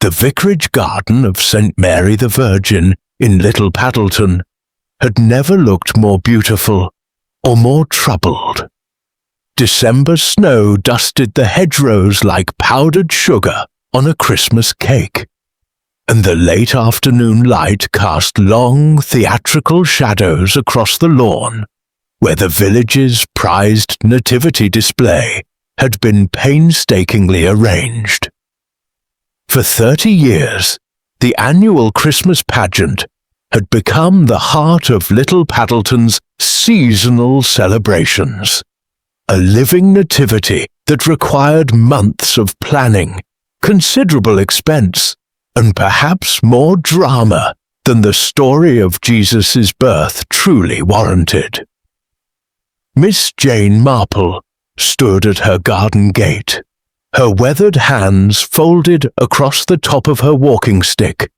The vicarage garden of St. Mary the Virgin in Little Paddleton had never looked more beautiful or more troubled. December snow dusted the hedgerows like powdered sugar on a Christmas cake, and the late afternoon light cast long theatrical shadows across the lawn where the village's prized nativity display had been painstakingly arranged. For 30 years, the annual Christmas pageant had become the heart of Little Paddleton's seasonal celebrations, a living nativity that required months of planning, considerable expense, and perhaps more drama than the story of Jesus' birth truly warranted. Miss Jane Marple stood at her garden gate, her weathered hands folded across the top of her walking stick,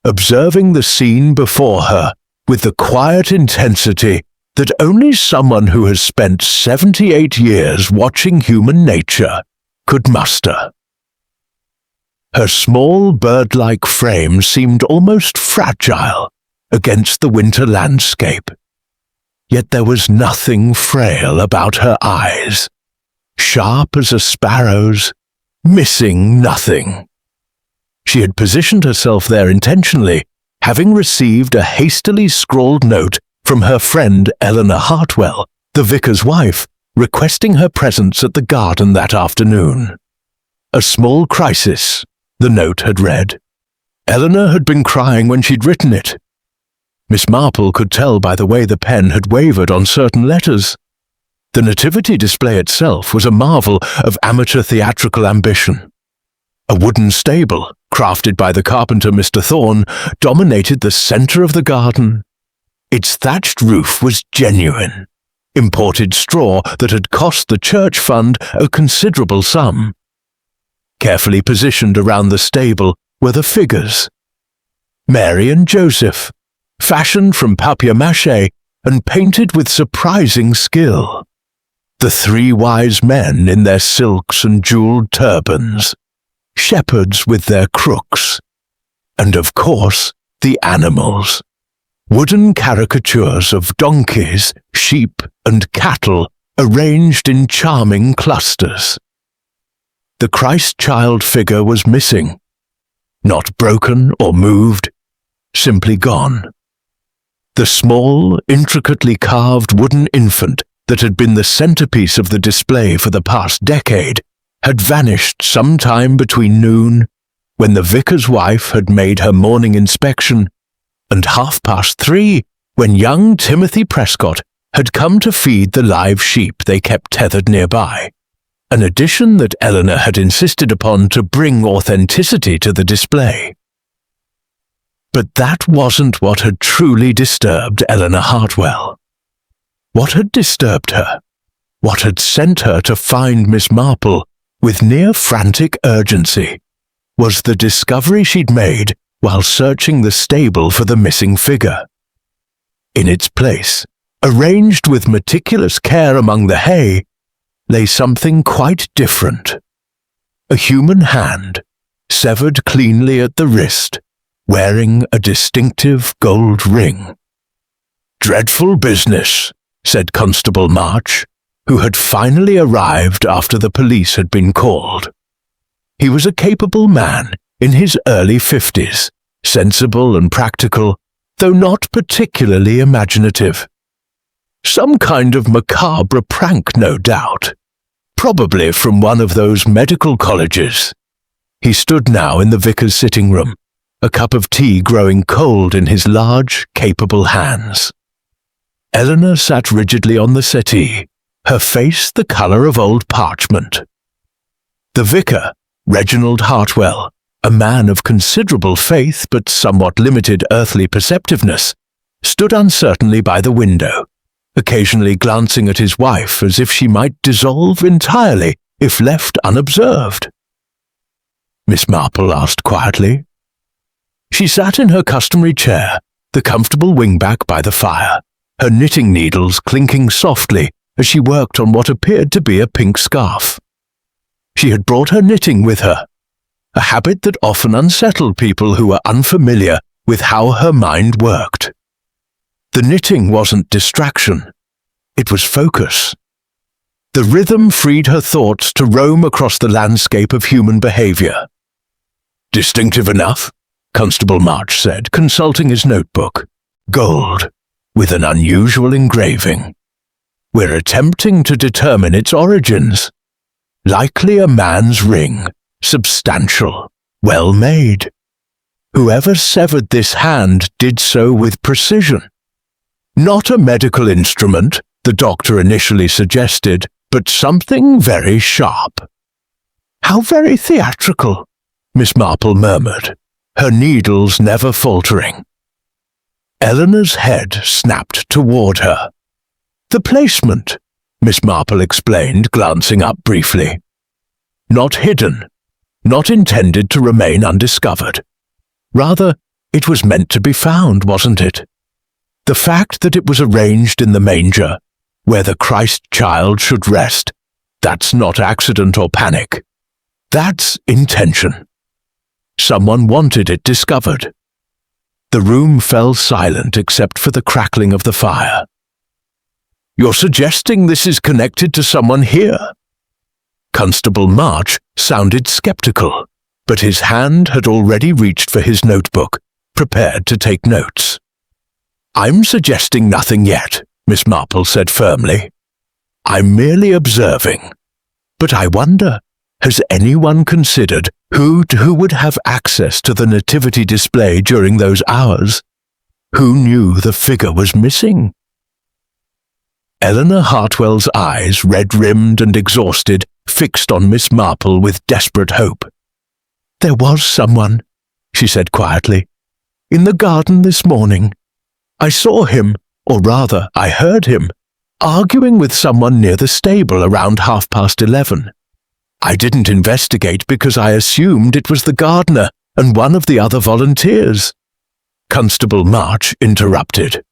observing the scene before her with the quiet intensity that only someone who has spent 78 years watching human nature could muster. Her small bird-like frame seemed almost fragile against the winter landscape, yet there was nothing frail about her eyes, sharp as a sparrow's, missing nothing. She had positioned herself there intentionally, having received a hastily scrawled note from her friend Eleanor Hartwell, the vicar's wife, requesting her presence at the garden that afternoon. A small crisis, the note had read. Eleanor had been crying when she'd written it. Miss Marple could tell by the way the pen had wavered on certain letters. The nativity display itself was a marvel of amateur theatrical ambition. A wooden stable, crafted by the carpenter Mr. Thorne, dominated the center of the garden. Its thatched roof was genuine, imported straw that had cost the church fund a considerable sum. Carefully positioned around the stable were the figures. Mary and Joseph, fashioned from papier-mâché and painted with surprising skill. The three wise men in their silks and jeweled turbans, shepherds with their crooks, and of course the animals. Wooden caricatures of donkeys, sheep, and cattle arranged in charming clusters. The Christ-child figure was missing, not broken or moved, simply gone. The small, intricately carved wooden infant that had been the centerpiece of the display for the past decade had vanished sometime between noon, when the vicar's wife had made her morning inspection, and 3:30, when young Timothy Prescott had come to feed the live sheep they kept tethered nearby, an addition that Eleanor had insisted upon to bring authenticity to the display. But that wasn't what had truly disturbed Eleanor Hartwell. What had disturbed her, what had sent her to find Miss Marple with near-frantic urgency, was the discovery she'd made while searching the stable for the missing figure. In its place, arranged with meticulous care among the hay, lay something quite different. A human hand, severed cleanly at the wrist, wearing a distinctive gold ring. "Dreadful business," said Constable March, who had finally arrived after the police had been called. He was a capable man in his early 50s, sensible and practical, though not particularly imaginative. Some kind of macabre prank, no doubt. Probably from one of those medical colleges. He stood now in the vicar's sitting room, a cup of tea growing cold in his large, capable hands. Eleanor sat rigidly on the settee, her face the colour of old parchment. The vicar, Reginald Hartwell, a man of considerable faith but somewhat limited earthly perceptiveness, stood uncertainly by the window, occasionally glancing at his wife as if she might dissolve entirely if left unobserved. Miss Marple asked quietly. She sat in her customary chair, the comfortable wingback by the fire, her knitting needles clinking softly as she worked on what appeared to be a pink scarf. She had brought her knitting with her, a habit that often unsettled people who were unfamiliar with how her mind worked. The knitting wasn't distraction, it was focus. The rhythm freed her thoughts to roam across the landscape of human behavior. "Distinctive enough," Constable March said, consulting his notebook. "Gold, with an unusual engraving. We're attempting to determine its origins. Likely a man's ring, substantial, well made. Whoever severed this hand did so with precision. Not a medical instrument, the doctor initially suggested, but something very sharp." "How very theatrical," Miss Marple murmured, her needles never faltering. Eleanor's head snapped toward her. "The placement," Miss Marple explained, glancing up briefly. "Not hidden, not intended to remain undiscovered. Rather, it was meant to be found, wasn't it? The fact that it was arranged in the manger, where the Christ child should rest, that's not accident or panic. That's intention. Someone wanted it discovered." The room fell silent except for the crackling of the fire. "You're suggesting this is connected to someone here?" Constable March sounded skeptical, but his hand had already reached for his notebook, prepared to take notes. "I'm suggesting nothing yet," Miss Marple said firmly. "I'm merely observing. But I wonder, has anyone considered who would have access to the nativity display during those hours? Who knew the figure was missing?" Eleanor Hartwell's eyes, red-rimmed and exhausted, fixed on Miss Marple with desperate hope. "There was someone," she said quietly, "in the garden this morning. I saw him, or rather, I heard him, arguing with someone near the stable around 11:30. I didn't investigate because I assumed it was the gardener and one of the other volunteers." Constable March interrupted.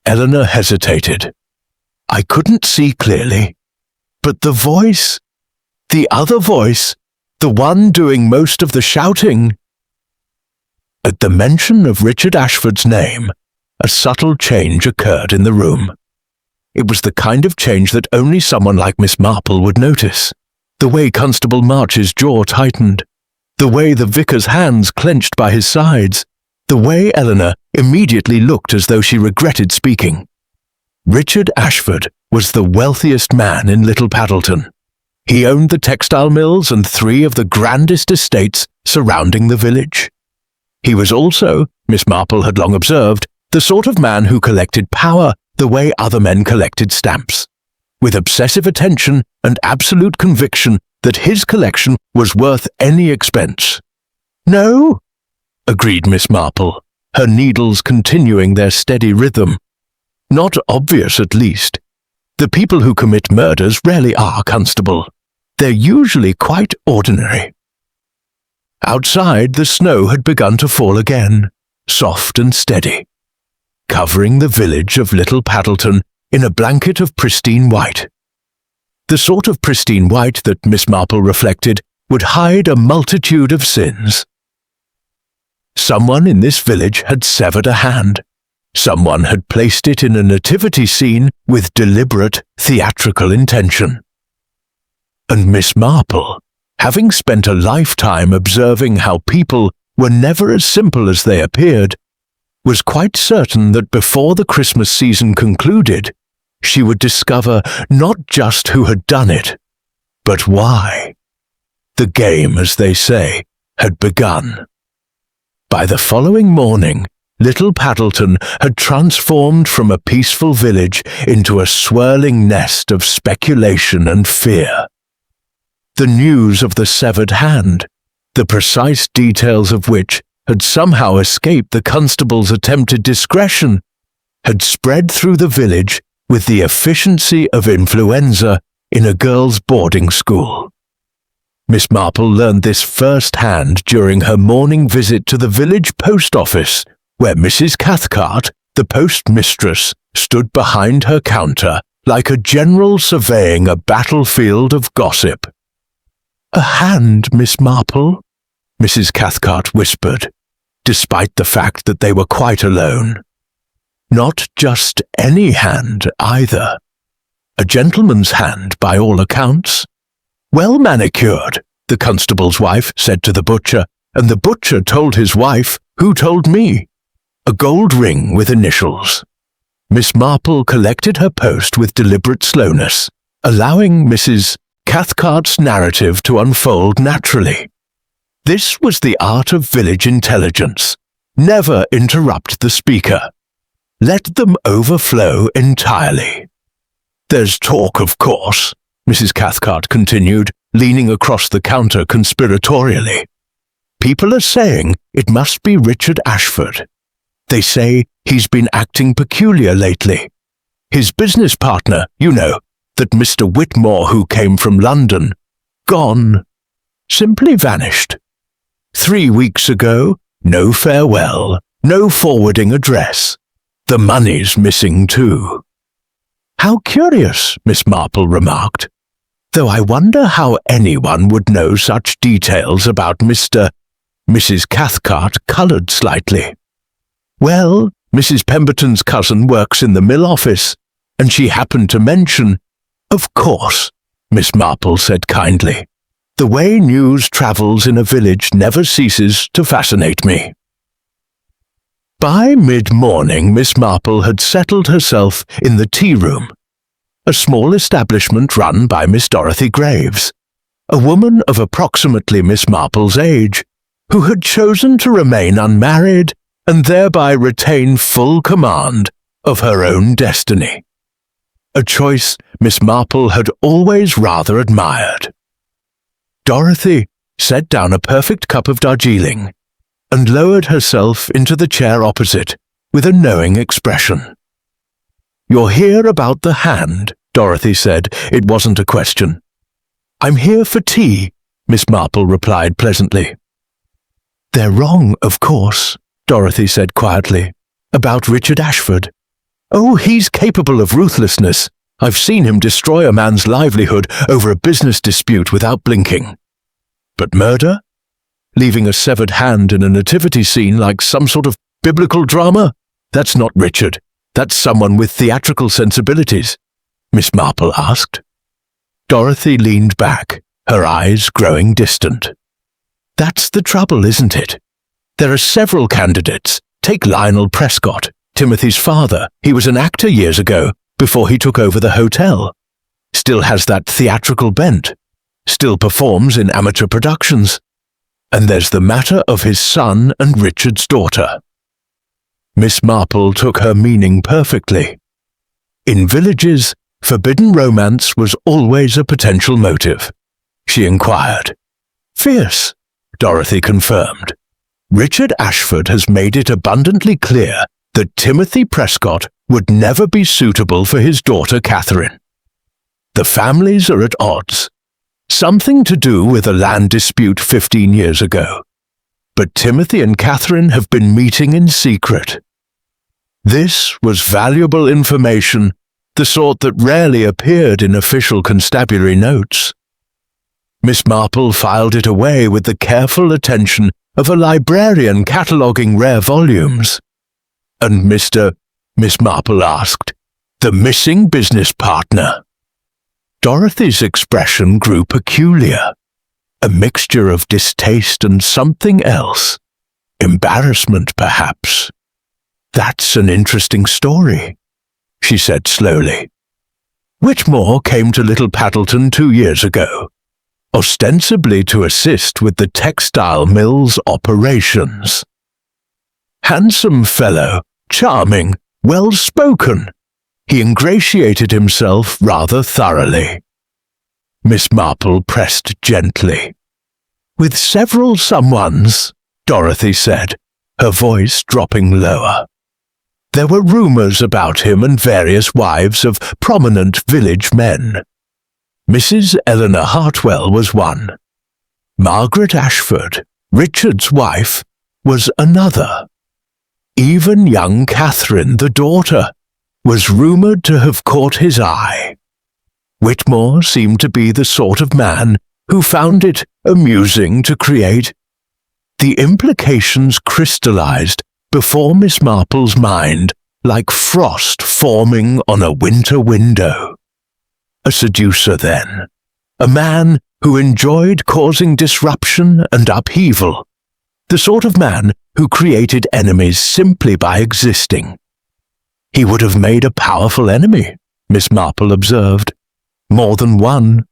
Eleanor hesitated. "I couldn't see clearly, but the voice, the other voice, the one doing most of the shouting." At the mention of Richard Ashford's name, a subtle change occurred in the room. It was the kind of change that only someone like Miss Marple would notice. The way Constable March's jaw tightened, the way the vicar's hands clenched by his sides, the way Eleanor immediately looked as though she regretted speaking. Richard Ashford was the wealthiest man in Little Paddleton. He owned the textile mills and 3 of the grandest estates surrounding the village. He was also, Miss Marple had long observed, the sort of man who collected power the way other men collected stamps, with obsessive attention and absolute conviction that his collection was worth any expense. "No," agreed Miss Marple, her needles continuing their steady rhythm. "Not obvious, at least. The people who commit murders rarely are, Constable. They're usually quite ordinary." Outside, the snow had begun to fall again, soft and steady, covering the village of Little Paddleton in a blanket of pristine white. The sort of pristine white that Miss Marple reflected would hide a multitude of sins. Someone in this village had severed a hand. Someone had placed it in a nativity scene with deliberate, theatrical intention. And Miss Marple, having spent a lifetime observing how people were never as simple as they appeared, was quite certain that before the Christmas season concluded, she would discover not just who had done it, but why. The game, as they say, had begun. By the following morning, Little Paddleton had transformed from a peaceful village into a swirling nest of speculation and fear. The news of the severed hand, the precise details of which had somehow escaped the constable's attempted discretion, had spread through the village with the efficiency of influenza in a girls' boarding school. Miss Marple learned this firsthand during her morning visit to the village post office, where Mrs. Cathcart, the postmistress, stood behind her counter like a general surveying a battlefield of gossip. "A hand, Miss Marple?" Mrs. Cathcart whispered, despite the fact that they were quite alone. Not just any hand, either. A gentleman's hand, by all accounts. Well manicured, the constable's wife said to the butcher, and the butcher told his wife, who told me. A gold ring with initials. Miss Marple collected her post with deliberate slowness, allowing Mrs. Cathcart's narrative to unfold naturally. This was the art of village intelligence. Never interrupt the speaker. Let them overflow entirely. There's talk, of course, Mrs. Cathcart continued, leaning across the counter conspiratorially. People are saying it must be Richard Ashford. They say he's been acting peculiar lately. His business partner, you know, that Mr. Whitmore who came from London, gone. Simply vanished. 3 weeks ago, no farewell, no forwarding address. The money's missing too. How curious, Miss Marple remarked, though I wonder how anyone would know such details about Mrs. Cathcart coloured slightly. Well, Mrs. Pemberton's cousin works in the mill office, and she happened to mention, of course, Miss Marple said kindly. The way news travels in a village never ceases to fascinate me. By mid-morning, Miss Marple had settled herself in the tea-room, a small establishment run by Miss Dorothy Graves, a woman of approximately Miss Marple's age, who had chosen to remain unmarried and thereby retain full command of her own destiny. A choice Miss Marple had always rather admired. Dorothy set down a perfect cup of Darjeeling and lowered herself into the chair opposite with a knowing expression. "You're here about the hand," Dorothy said. It wasn't a question. "I'm here for tea," Miss Marple replied pleasantly. "They're wrong, of course," Dorothy said quietly, "about Richard Ashford. Oh, he's capable of ruthlessness. I've seen him destroy a man's livelihood over a business dispute without blinking. But murder? Leaving a severed hand in a nativity scene like some sort of biblical drama? That's not Richard. That's someone with theatrical sensibilities," Miss Marple asked. Dorothy leaned back, her eyes growing distant. "That's the trouble, isn't it? There are several candidates. Take Lionel Prescott, Timothy's father. He was an actor years ago, before he took over the hotel. Still has that theatrical bent. Still performs in amateur productions. And there's the matter of his son and Richard's daughter." Miss Marple took her meaning perfectly. In villages, forbidden romance was always a potential motive. She inquired. "Fierce," Dorothy confirmed. "Richard Ashford has made it abundantly clear that Timothy Prescott would never be suitable for his daughter Catherine. The families are at odds. Something to do with a land dispute 15 years ago. But Timothy and Catherine have been meeting in secret. This was valuable information, the sort that rarely appeared in official constabulary notes. Miss Marple filed it away with the careful attention of a librarian cataloguing rare volumes. "And Miss Marple asked, "the missing business partner?" Dorothy's expression grew peculiar, a mixture of distaste and something else. Embarrassment, perhaps. "That's an interesting story," she said slowly. "Whitmore came to Little Paddleton 2 years ago, ostensibly to assist with the textile mill's operations. Handsome fellow, charming, well-spoken. He ingratiated himself rather thoroughly." Miss Marple pressed gently. "With several someones," Dorothy said, her voice dropping lower. "There were rumours about him and various wives of prominent village men. Mrs. Eleanor Hartwell was one. Margaret Ashford, Richard's wife, was another. Even young Catherine, the daughter, was rumoured to have caught his eye. Whitmore seemed to be the sort of man who found it amusing to create The implications crystallized before Miss Marple's mind like frost forming on a winter window. A seducer, then. A man who enjoyed causing disruption and upheaval. The sort of man who created enemies simply by existing. He would have made a powerful enemy, Miss Marple observed. More than one,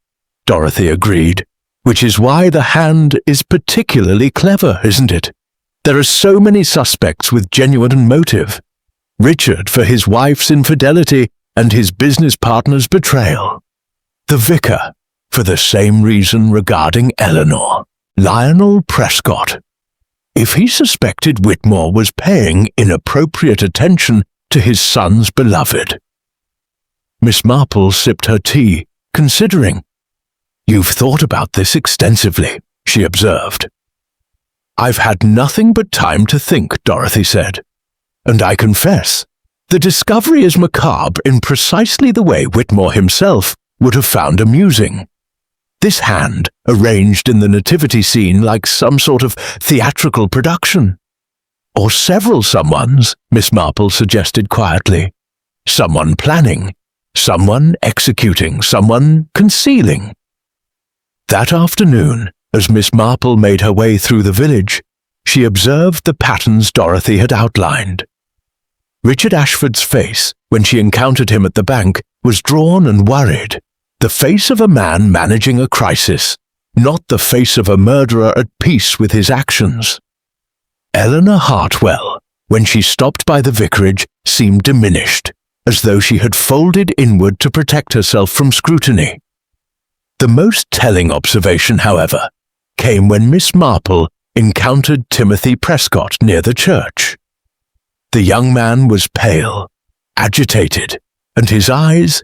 Dorothy agreed, which is why the hand is particularly clever, isn't it? There are so many suspects with genuine motive. Richard for his wife's infidelity and his business partner's betrayal. The vicar for the same reason regarding Eleanor. Lionel Prescott. If he suspected Whitmore was paying inappropriate attention to his son's beloved. Miss Marple sipped her tea, considering. "You've thought about this extensively," she observed. "I've had nothing but time to think," Dorothy said. "And I confess, the discovery is macabre in precisely the way Whitmore himself would have found amusing. This hand arranged in the nativity scene like some sort of theatrical production. Or several someones, Miss Marple suggested quietly. Someone planning, someone executing, someone concealing." That afternoon, as Miss Marple made her way through the village, she observed the patterns Dorothy had outlined. Richard Ashford's face, when she encountered him at the bank, was drawn and worried, the face of a man managing a crisis, not the face of a murderer at peace with his actions. Eleanor Hartwell, when she stopped by the vicarage, seemed diminished, as though she had folded inward to protect herself from scrutiny. The most telling observation, however, came when Miss Marple encountered Timothy Prescott near the church. The young man was pale, agitated, and his eyes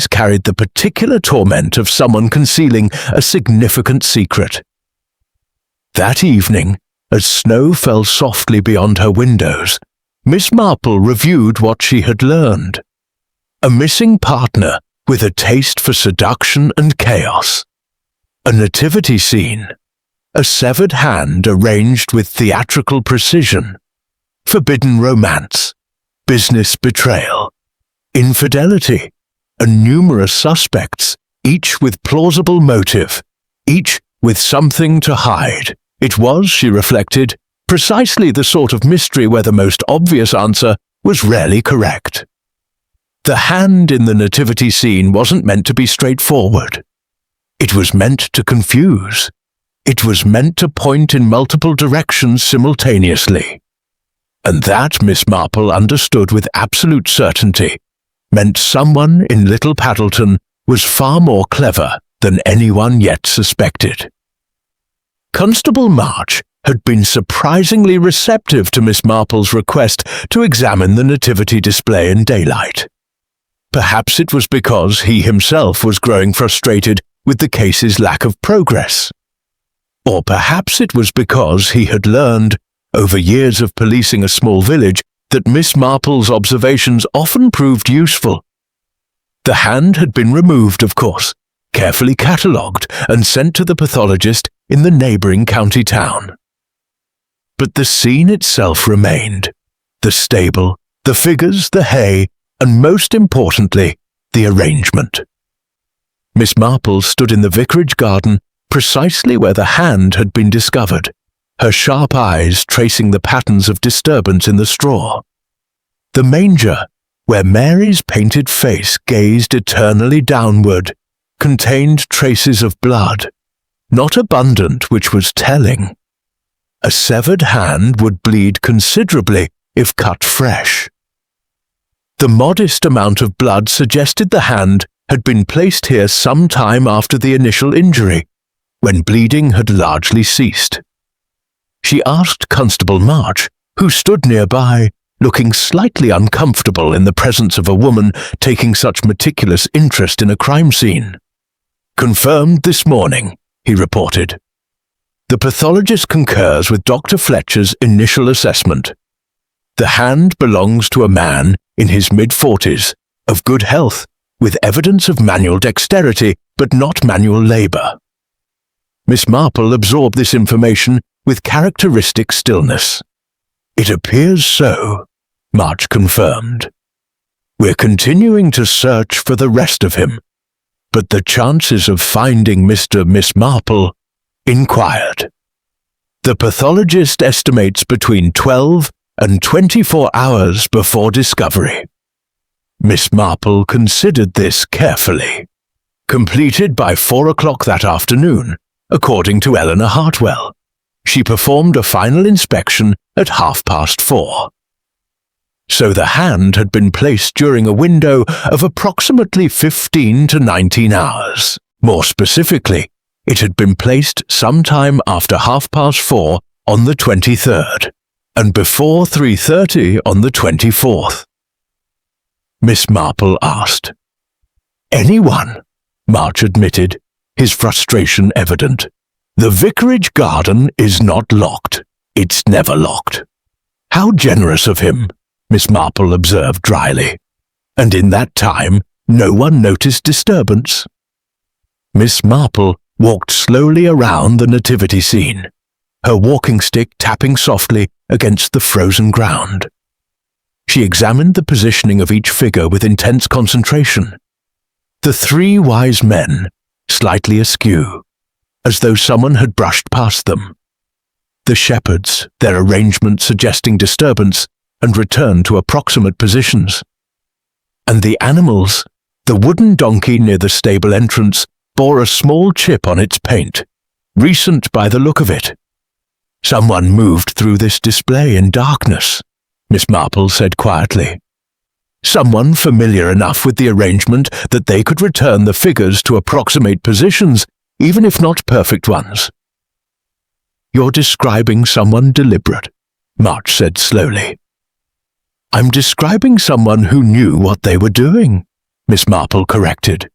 carried the particular torment of someone concealing a significant secret. That evening, as snow fell softly beyond her windows, Miss Marple reviewed what she had learned. A missing partner with a taste for seduction and chaos. A nativity scene. A severed hand arranged with theatrical precision. Forbidden romance. Business betrayal. Infidelity. And numerous suspects, each with plausible motive, each with something to hide. It was, she reflected, precisely the sort of mystery where the most obvious answer was rarely correct. The hand in the nativity scene wasn't meant to be straightforward. It was meant to confuse. It was meant to point in multiple directions simultaneously. And that, Miss Marple understood with absolute certainty, meant someone in Little Paddleton was far more clever than anyone yet suspected. Constable March had been surprisingly receptive to Miss Marple's request to examine the nativity display in daylight. Perhaps it was because he himself was growing frustrated with the case's lack of progress. Or perhaps it was because he had learned, over years of policing a small village, that Miss Marple's observations often proved useful. The hand had been removed, of course, carefully catalogued and sent to the pathologist in the neighbouring county town. But the scene itself remained. The stable, the figures, the hay, and most importantly, the arrangement. Miss Marple stood in the vicarage garden precisely where the hand had been discovered, her sharp eyes tracing the patterns of disturbance in the straw. The manger, where Mary's painted face gazed eternally downward, contained traces of blood, not abundant, which was telling. A severed hand would bleed considerably if cut fresh. The modest amount of blood suggested the hand had been placed here some time after the initial injury, when bleeding had largely ceased. She asked Constable March, who stood nearby, looking slightly uncomfortable in the presence of a woman taking such meticulous interest in a crime scene. "Confirmed this morning," he reported. "The pathologist concurs with Dr. Fletcher's initial assessment. The hand belongs to a man in his mid-40s, of good health, with evidence of manual dexterity, but not manual labour." Miss Marple absorbed this information with characteristic stillness. "It appears so," March confirmed. "We're continuing to search for the rest of him, but the chances of finding Miss Marple inquired. The pathologist estimates between 12 and 24 hours before discovery." Miss Marple considered this carefully. Completed by 4 o'clock that afternoon, according to Eleanor Hartwell. She performed a final inspection at 4:30. So the hand had been placed during a window of approximately 15 to 19 hours. More specifically, it had been placed sometime after 4:30 on the 23rd, and before 3:30 on the 24th. Miss Marple asked. "Anyone," March admitted, his frustration evident. "The vicarage garden is not locked. It's never locked." "How generous of him," Miss Marple observed dryly. "And in that time, no one noticed disturbance." Miss Marple walked slowly around the nativity scene, her walking stick tapping softly against the frozen ground. She examined the positioning of each figure with intense concentration. The 3 wise men, slightly askew, as though someone had brushed past them. The shepherds, their arrangement suggesting disturbance, and returned to approximate positions. And the animals, the wooden donkey near the stable entrance bore a small chip on its paint, recent by the look of it. "Someone moved through this display in darkness," Miss Marple said quietly. "Someone familiar enough with the arrangement that they could return the figures to approximate positions, even if not perfect ones." "You're describing someone deliberate," March said slowly. "I'm describing someone who knew what they were doing," Miss Marple corrected.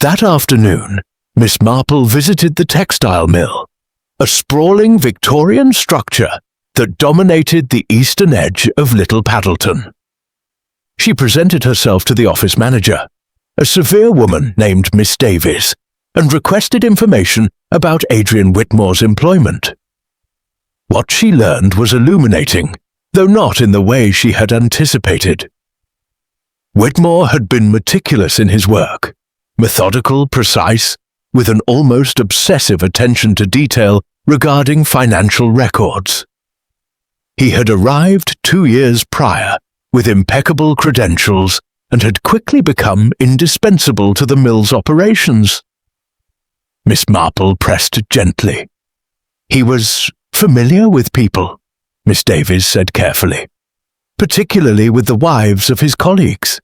That afternoon, Miss Marple visited the textile mill, a sprawling Victorian structure that dominated the eastern edge of Little Paddleton. She presented herself to the office manager, a severe woman named Miss Davies, and requested information about Adrian Whitmore's employment. What she learned was illuminating, though not in the way she had anticipated. Whitmore had been meticulous in his work, methodical, precise, with an almost obsessive attention to detail regarding financial records. He had arrived 2 years prior with impeccable credentials and had quickly become indispensable to the mill's operations. Miss Marple pressed gently. "He was familiar with people," Miss Davies said carefully, "particularly with the wives of his colleagues.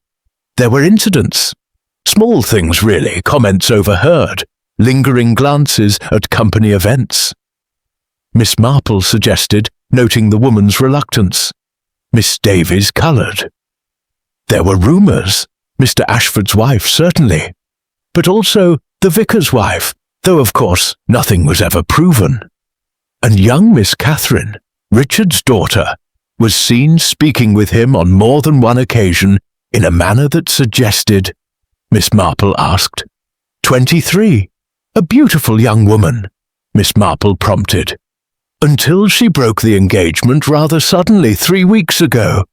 There were incidents, small things really, comments overheard, lingering glances at company events." Miss Marple suggested, noting the woman's reluctance. Miss Davies coloured. "There were rumours, Mr. Ashford's wife certainly, but also the vicar's wife, though of course nothing was ever proven. And young Miss Catherine, Richard's daughter, was seen speaking with him on more than one occasion in a manner that suggested," Miss Marple asked. 23, a beautiful young woman," Miss Marple prompted. "Until she broke the engagement rather suddenly 3 weeks ago,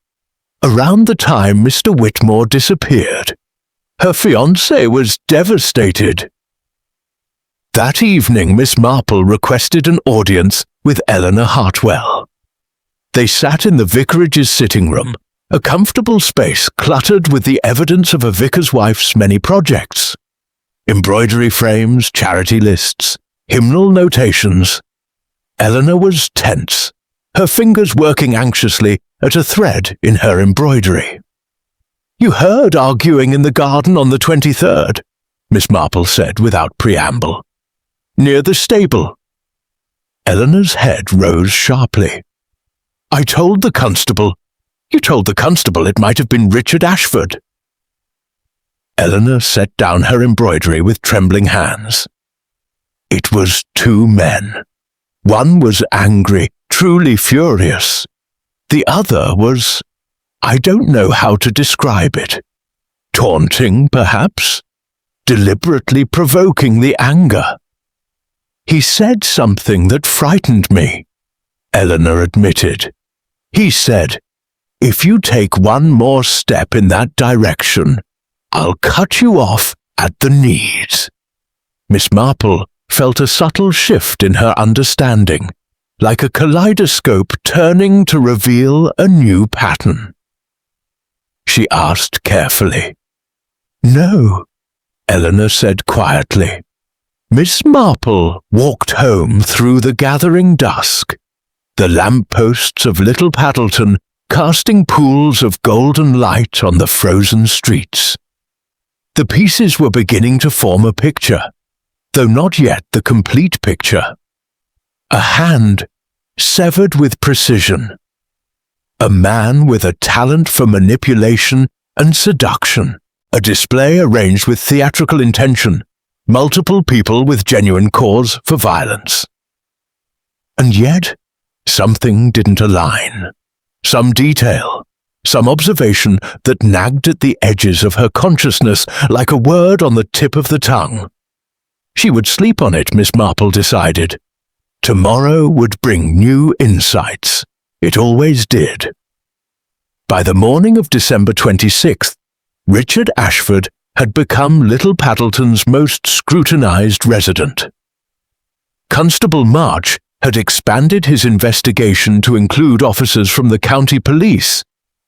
around the time Mr. Whitmore disappeared. Her fiancé was devastated." That evening Miss Marple requested an audience with Eleanor Hartwell. They sat in the vicarage's sitting room, a comfortable space cluttered with the evidence of a vicar's wife's many projects. Embroidery frames, charity lists, hymnal notations. Eleanor was tense, her fingers working anxiously at a thread in her embroidery. "You heard arguing in the garden on the 23rd, Miss Marple said without preamble. "Near the stable." Eleanor's head rose sharply. "I told the constable." "You told the constable it might have been Richard Ashford." Eleanor set down her embroidery with trembling hands. "It was 2 men. One was angry, truly furious. The other was, I don't know how to describe it. Taunting, perhaps? Deliberately provoking the anger." "He said something that frightened me," Eleanor admitted. "He said, 'If you take one more step in that direction, I'll cut you off at the knees.'" Miss Marple felt a subtle shift in her understanding, like a kaleidoscope turning to reveal a new pattern. She asked carefully. "No," Eleanor said quietly. Miss Marple walked home through the gathering dusk, the lampposts of Little Paddleton casting pools of golden light on the frozen streets. The pieces were beginning to form a picture, though not yet the complete picture. A hand severed with precision. A man with a talent for manipulation and seduction. A display arranged with theatrical intention. Multiple people with genuine cause for violence. And yet, something didn't align. Some detail, some observation that nagged at the edges of her consciousness like a word on the tip of the tongue. She would sleep on it, Miss Marple decided. Tomorrow would bring new insights. It always did. By the morning of December 26th, Richard Ashford had become Little Paddleton's most scrutinized resident. Constable March had expanded his investigation to include officers from the county police,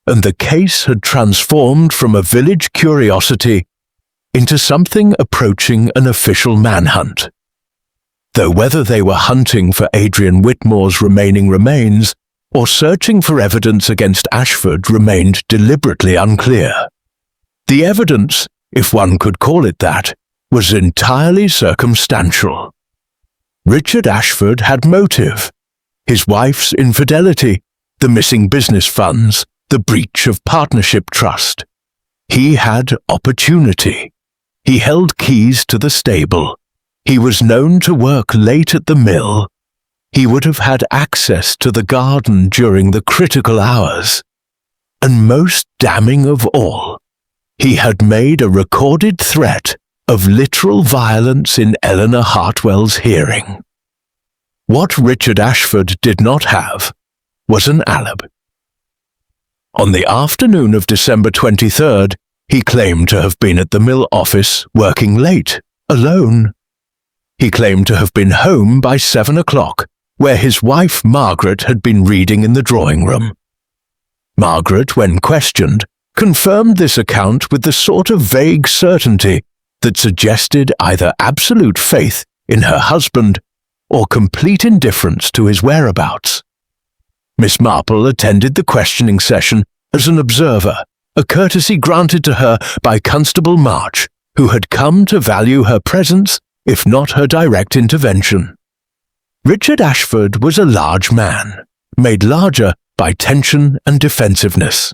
and the case had transformed from a village curiosity into something approaching an official manhunt. Though whether they were hunting for Adrian Whitmore's remaining remains or searching for evidence against Ashford remained deliberately unclear. The evidence, if one could call it that, was entirely circumstantial. Richard Ashford had motive: his wife's infidelity, the missing business funds, the breach of partnership trust. He had opportunity. He held keys to the stable. He was known to work late at the mill. He would have had access to the garden during the critical hours. And most damning of all, he had made a recorded threat of literal violence in Eleanor Hartwell's hearing. What Richard Ashford did not have was an alibi. On the afternoon of December 23rd, he claimed to have been at the mill office working late, alone. He claimed to have been home by 7 o'clock, where his wife Margaret had been reading in the drawing room. Margaret, when questioned, confirmed this account with the sort of vague certainty that suggested either absolute faith in her husband or complete indifference to his whereabouts. Miss Marple attended the questioning session as an observer, a courtesy granted to her by Constable March, who had come to value her presence, if not her direct intervention. Richard Ashford was a large man, made larger by tension and defensiveness.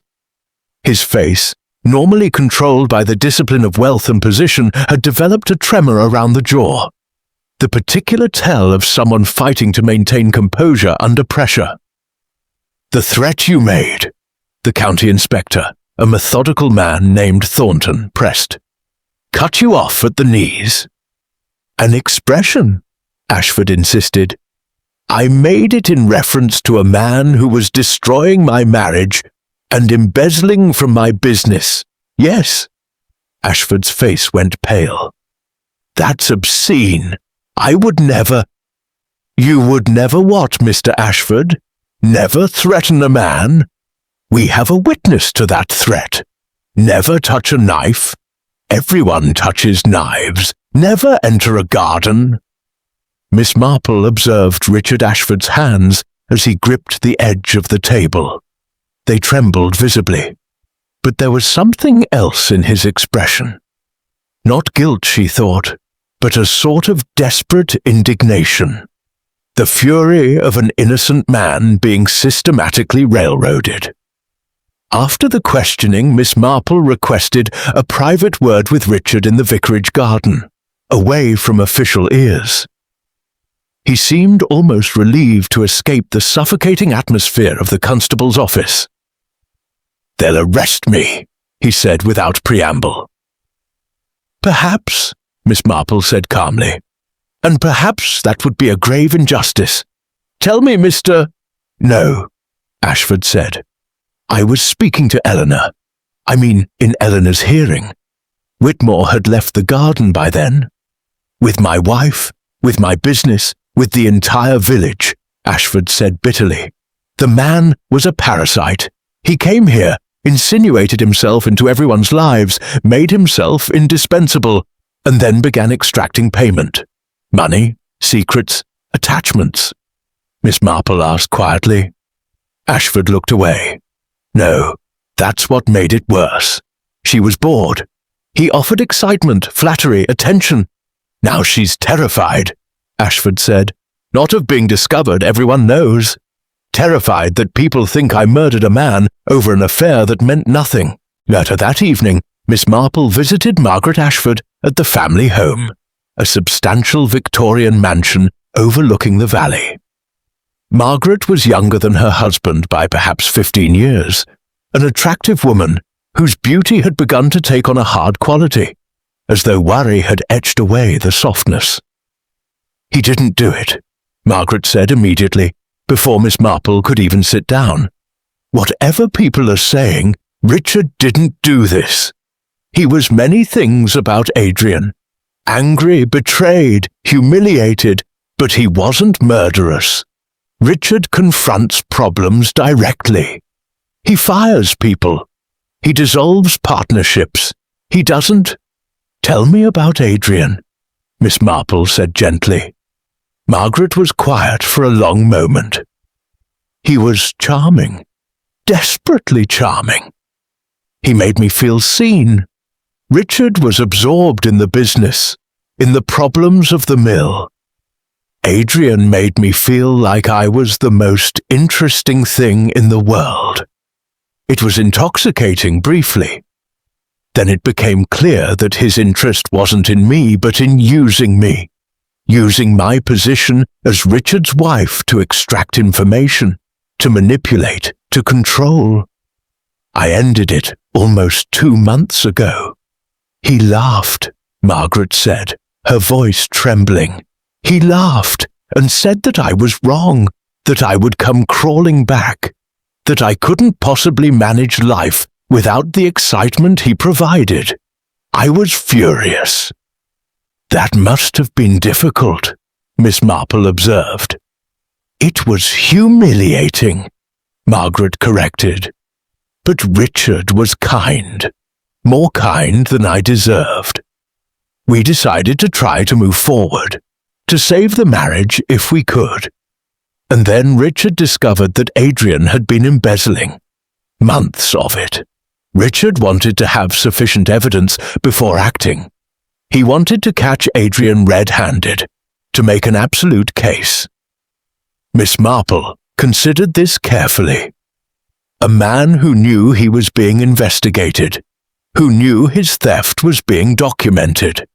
His face, normally controlled by the discipline of wealth and position, had developed a tremor around the jaw, the particular tell of someone fighting to maintain composure under pressure. "The threat you made," the county inspector, a methodical man named Thornton, pressed, "cut you off at the knees." "An expression," Ashford insisted. "I made it in reference to a man who was destroying my marriage and embezzling from my business. Yes." Ashford's face went pale. "That's obscene. I would never—" "You would never what, Mr. Ashford? Never threaten a man? We have a witness to that threat. Never touch a knife. Everyone touches knives. Never enter a garden." Miss Marple observed Richard Ashford's hands as he gripped the edge of the table. They trembled visibly, but there was something else in his expression. Not guilt, she thought, but a sort of desperate indignation. The fury of an innocent man being systematically railroaded. After the questioning, Miss Marple requested a private word with Richard in the vicarage garden, away from official ears. He seemed almost relieved to escape the suffocating atmosphere of the constable's office. "They'll arrest me," he said without preamble. "Perhaps," Miss Marple said calmly. and perhaps that would be a grave injustice. Tell me, Mr. No, Ashford said. I was speaking to Eleanor. I mean, in Eleanor's hearing. Whitmore had left the garden by then. With my wife, with my business, with the entire village, Ashford said bitterly. The man was a parasite. He came here, insinuated himself into everyone's lives, made himself indispensable, and then began extracting payment. Money, secrets, attachments. Miss Marple asked quietly. Ashford looked away. No, that's what made it worse. She was bored. He offered excitement, flattery, attention. Now she's terrified, Ashford said. Not of being discovered, everyone knows. Terrified that people think I murdered a man over an affair that meant nothing. Later that evening, Miss Marple visited Margaret Ashford at the family home, a substantial Victorian mansion overlooking the valley. Margaret was younger than her husband by perhaps 15 years, an attractive woman whose beauty had begun to take on a hard quality, as though worry had etched away the softness. He didn't do it, Margaret said immediately, before Miss Marple could even sit down. Whatever people are saying, Richard didn't do this. He was many things about Adrian. Angry, betrayed, humiliated, but he wasn't murderous. Richard confronts problems directly. He fires people. He dissolves partnerships. He doesn't. Tell me about Adrian, Miss Marple said gently. Margaret was quiet for a long moment. He was charming, desperately charming. He made me feel seen. Richard was absorbed in the business, in the problems of the mill. Adrian made me feel like I was the most interesting thing in the world. It was intoxicating briefly. Then it became clear that his interest wasn't in me, but in using me, using my position as Richard's wife to extract information, to manipulate, to control. I ended it almost 2 months ago. He laughed, Margaret said, her voice trembling. He laughed and said that I was wrong, that I would come crawling back, that I couldn't possibly manage life without the excitement he provided. I was furious. That must have been difficult, Miss Marple observed. It was humiliating, Margaret corrected. But Richard was kind, more kind than I deserved. We decided to try to move forward, to save the marriage if we could. And then Richard discovered that Adrian had been embezzling. Months of it. Richard wanted to have sufficient evidence before acting. He wanted to catch Adrian red-handed, to make an absolute case. Miss Marple considered this carefully. A man who knew he was being investigated, who knew his theft was being documented.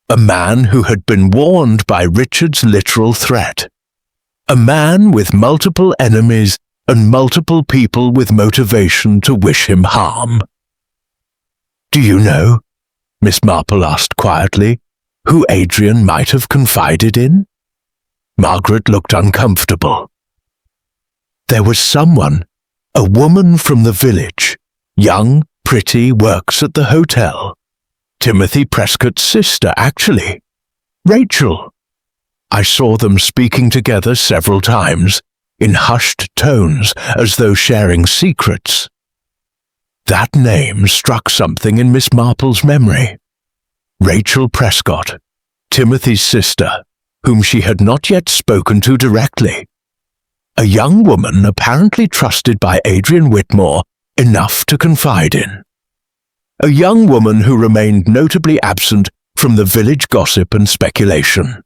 A man who had been warned by Richard's literal threat. A man with multiple enemies and multiple people with motivation to wish him harm. Do you know, Miss Marple asked quietly, who Adrian might have confided in? Margaret looked uncomfortable. There was someone, a woman from the village, young, pretty, works at the hotel. Timothy Prescott's sister, actually. Rachel. I saw them speaking together several times, in hushed tones, as though sharing secrets. That name struck something in Miss Marple's memory. Rachel Prescott, Timothy's sister, whom she had not yet spoken to directly. A young woman apparently trusted by Adrian Whitmore enough to confide in. A young woman who remained notably absent from the village gossip and speculation.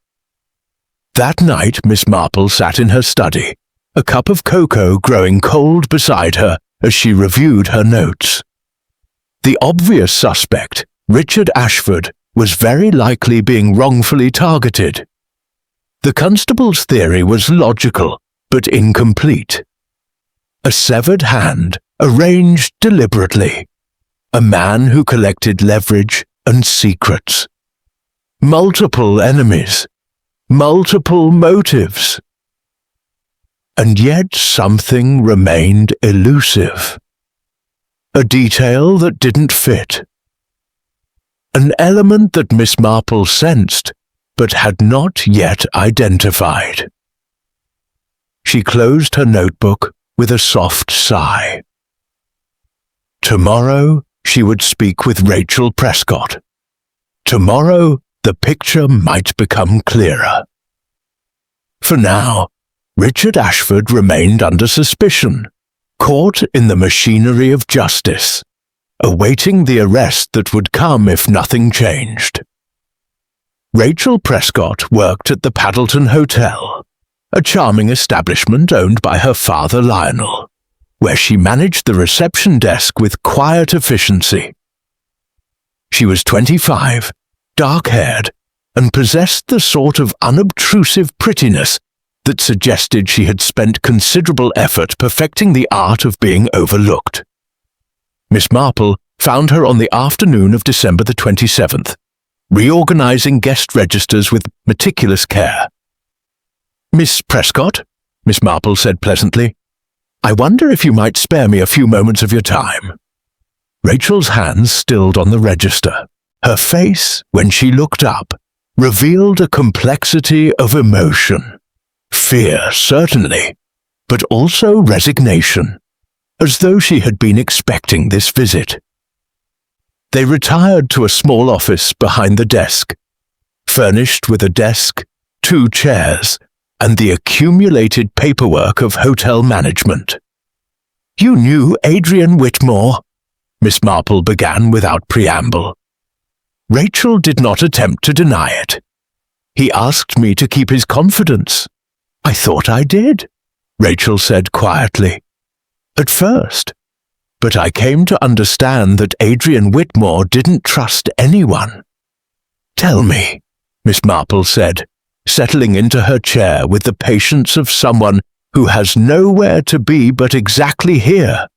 That night Miss Marple sat in her study, a cup of cocoa growing cold beside her as she reviewed her notes. The obvious suspect, Richard Ashford, was very likely being wrongfully targeted. The constable's theory was logical, but incomplete. A severed hand, arranged deliberately. A man who collected leverage and secrets. Multiple enemies. multiple motives. And yet something remained elusive. A detail that didn't fit. An element that Miss Marple sensed, but had not yet identified. She closed her notebook with a soft sigh. Tomorrow she would speak with Rachel Prescott. Tomorrow the picture might become clearer. For now, Richard Ashford remained under suspicion, caught in the machinery of justice, awaiting the arrest that would come if nothing changed. Rachel Prescott worked at the Paddleton Hotel, a charming establishment owned by her father Lionel, where she managed the reception desk with quiet efficiency. She was 25, dark-haired, and possessed the sort of unobtrusive prettiness that suggested she had spent considerable effort perfecting the art of being overlooked. Miss Marple found her on the afternoon of December the 27th, reorganizing guest registers with meticulous care. "Miss Prescott," Miss Marple said pleasantly, "I wonder if you might spare me a few moments of your time." Rachel's hands stilled on the register. Her face, when she looked up, revealed a complexity of emotion. Fear, certainly, but also resignation, as though she had been expecting this visit. They retired to a small office behind the desk, furnished with a desk, 2 chairs, and the accumulated paperwork of hotel management. "You knew Adrian Whitmore?" Miss Marple began without preamble. Rachel did not attempt to deny it. "He asked me to keep his confidence. I thought I did," Rachel said quietly. "At first. But I came to understand that Adrian Whitmore didn't trust anyone." "Tell me," Miss Marple said, settling into her chair with the patience of someone who has nowhere to be but exactly here.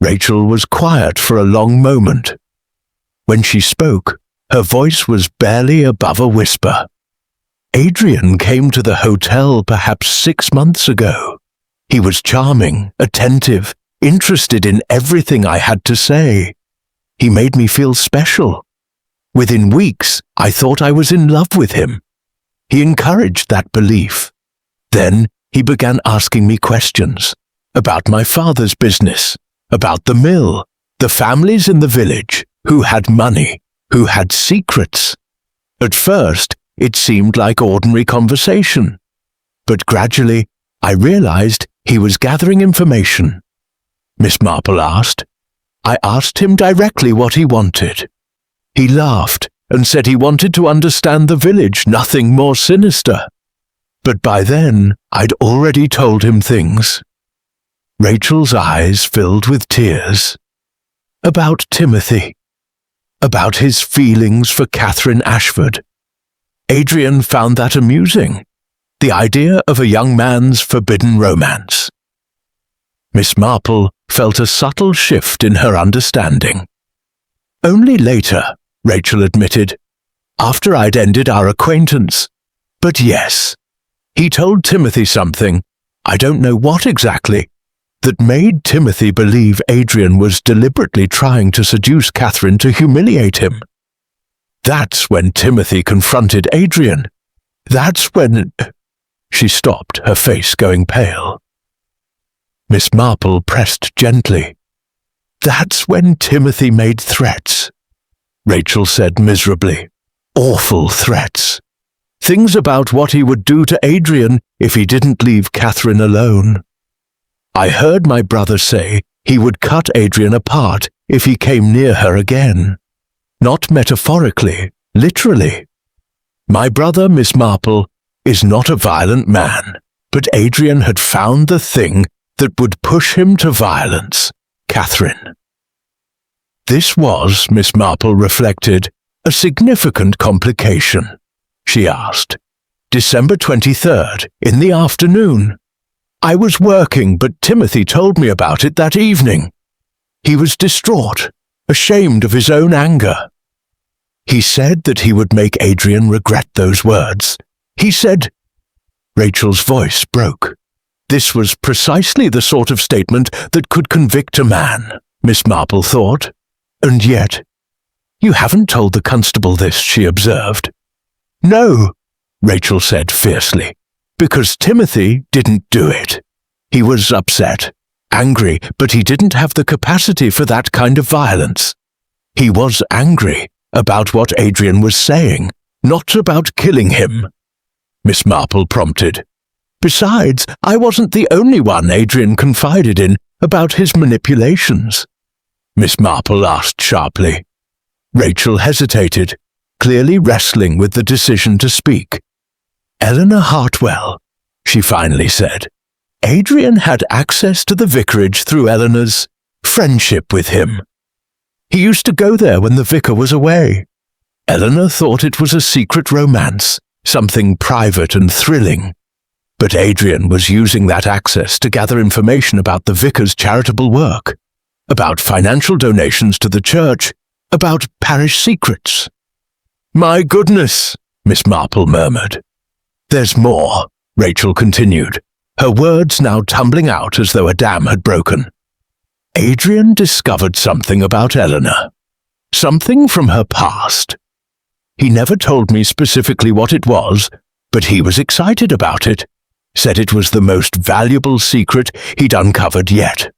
Rachel was quiet for a long moment. When she spoke, her voice was barely above a whisper. "Adrian came to the hotel perhaps 6 months ago. He was charming, attentive, interested in everything I had to say. He made me feel special. Within weeks, I thought I was in love with him. He encouraged that belief. Then he began asking me questions about my father's business, about the mill, the families in the village, who had money, who had secrets. At first, it seemed like ordinary conversation, but gradually I realized he was gathering information." Miss Marple asked. "I asked him directly what he wanted. He laughed and said he wanted to understand the village, nothing more sinister. But by then, I'd already told him things." Rachel's eyes filled with tears. "About Timothy. About his feelings for Catherine Ashford. Adrian found that amusing, the idea of a young man's forbidden romance." Miss Marple felt a subtle shift in her understanding. "Only later," Rachel admitted, "after I'd ended our acquaintance. But yes, he told Timothy something, I don't know what exactly, that made Timothy believe Adrian was deliberately trying to seduce Catherine to humiliate him. That's when Timothy confronted Adrian. That's when—" She stopped, her face going pale. Miss Marple pressed gently. "That's when Timothy made threats," Rachel said miserably. "Awful threats. Things about what he would do to Adrian if he didn't leave Catherine alone. I heard my brother say he would cut Adrian apart if he came near her again. Not metaphorically, literally. My brother, Miss Marple, is not a violent man, but Adrian had found the thing that would push him to violence, Catherine." This was, Miss Marple reflected, a significant complication. She asked. "December 23rd, in the afternoon. I was working, but Timothy told me about it that evening. He was distraught, ashamed of his own anger. He said that he would make Adrian regret those words. He said—" Rachel's voice broke. This was precisely the sort of statement that could convict a man, Miss Marple thought. And yet— "You haven't told the constable this," she observed. "No," Rachel said fiercely, "because Timothy didn't do it. He was upset, angry, but he didn't have the capacity for that kind of violence. He was angry about what Adrian was saying, not about killing him," Miss Marple prompted. "Besides, I wasn't the only one Adrian confided in about his manipulations," Miss Marple asked sharply. Rachel hesitated, clearly wrestling with the decision to speak. "Eleanor Hartwell," she finally said. "Adrian had access to the vicarage through Eleanor's friendship with him. He used to go there when the vicar was away. Eleanor thought it was a secret romance, something private and thrilling. But Adrian was using that access to gather information about the vicar's charitable work, about financial donations to the church, about parish secrets." "My goodness," Miss Marple murmured. "There's more," Rachel continued, her words now tumbling out as though a dam had broken. "Adrian discovered something about Eleanor, something from her past. He never told me specifically what it was, but he was excited about it, said it was the most valuable secret he'd uncovered yet."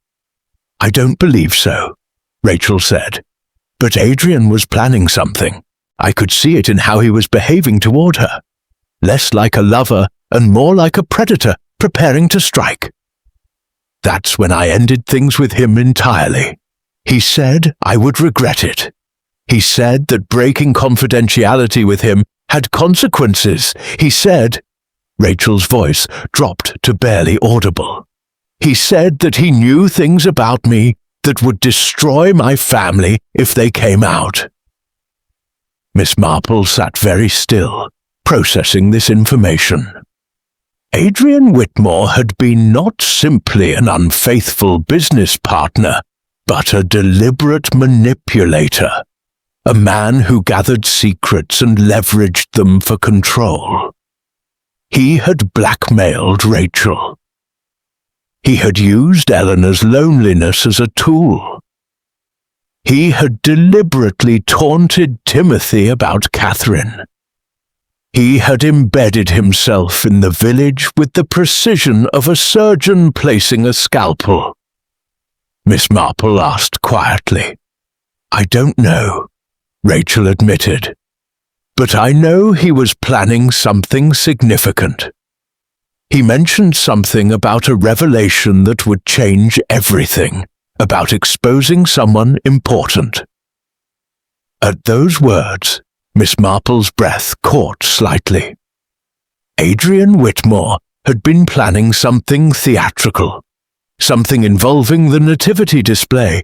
"I don't believe so," Rachel said. "But Adrian was planning something. I could see it in how he was behaving toward her. Less like a lover and more like a predator preparing to strike. That's when I ended things with him entirely. He said I would regret it. He said that breaking confidentiality with him had consequences. He said—" Rachel's voice dropped to barely audible. "He said that he knew things about me that would destroy my family if they came out." Miss Marple sat very still, processing this information. Adrian Whitmore had been not simply an unfaithful business partner, but a deliberate manipulator, a man who gathered secrets and leveraged them for control. He had blackmailed Rachel. He had used Eleanor's loneliness as a tool. He had deliberately taunted Timothy about Catherine. He had embedded himself in the village with the precision of a surgeon placing a scalpel. Miss Marple asked quietly. "I don't know," Rachel admitted. "But I know he was planning something significant. He mentioned something about a revelation that would change everything, about exposing someone important." At those words, Miss Marple's breath caught slightly. Adrian Whitmore had been planning something theatrical, something involving the Nativity display,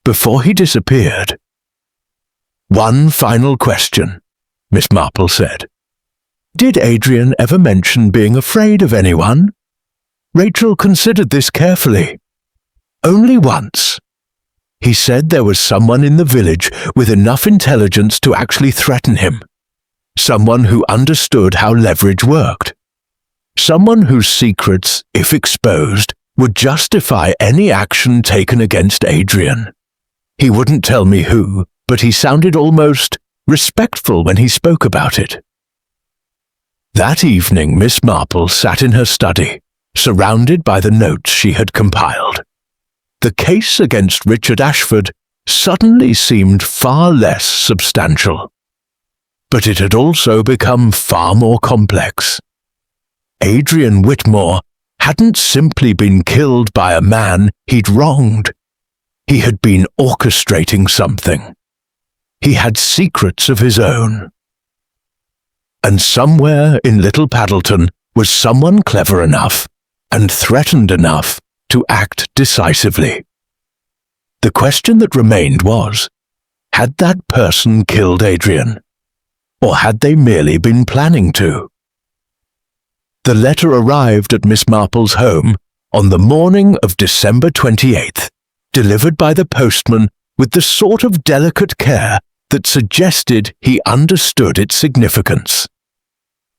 before he disappeared. "One final question," Miss Marple said. "Did Adrian ever mention being afraid of anyone?" Rachel considered this carefully. "Only once. He said there was someone in the village with enough intelligence to actually threaten him. Someone who understood how leverage worked. Someone whose secrets, if exposed, would justify any action taken against Adrian. He wouldn't tell me who, but he sounded almost respectful when he spoke about it." That evening Miss Marple sat in her study, surrounded by the notes she had compiled. The case against Richard Ashford suddenly seemed far less substantial. But it had also become far more complex. Adrian Whitmore hadn't simply been killed by a man he'd wronged. He had been orchestrating something. He had secrets of his own. And somewhere in Little Paddleton was someone clever enough and threatened enough to act decisively. The question that remained was, had that person killed Adrian? Or had they merely been planning to? The letter arrived at Miss Marple's home on the morning of December 28th, delivered by the postman with the sort of delicate care that suggested he understood its significance.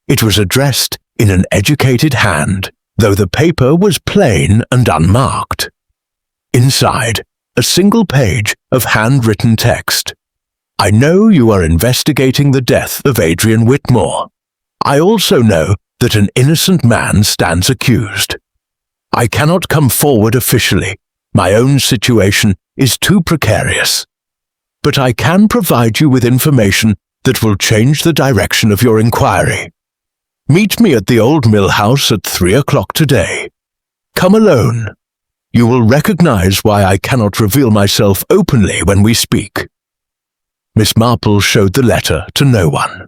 It was addressed in an educated hand, though the paper was plain and unmarked. Inside, a single page of handwritten text. I know you are investigating the death of Adrian Whitmore. I also know that an innocent man stands accused. I cannot come forward officially. My own situation is too precarious. But I can provide you with information that will change the direction of your inquiry. Meet me at the old mill house at 3 o'clock today. Come alone. You will recognize why I cannot reveal myself openly when we speak. Miss Marple showed the letter to no one.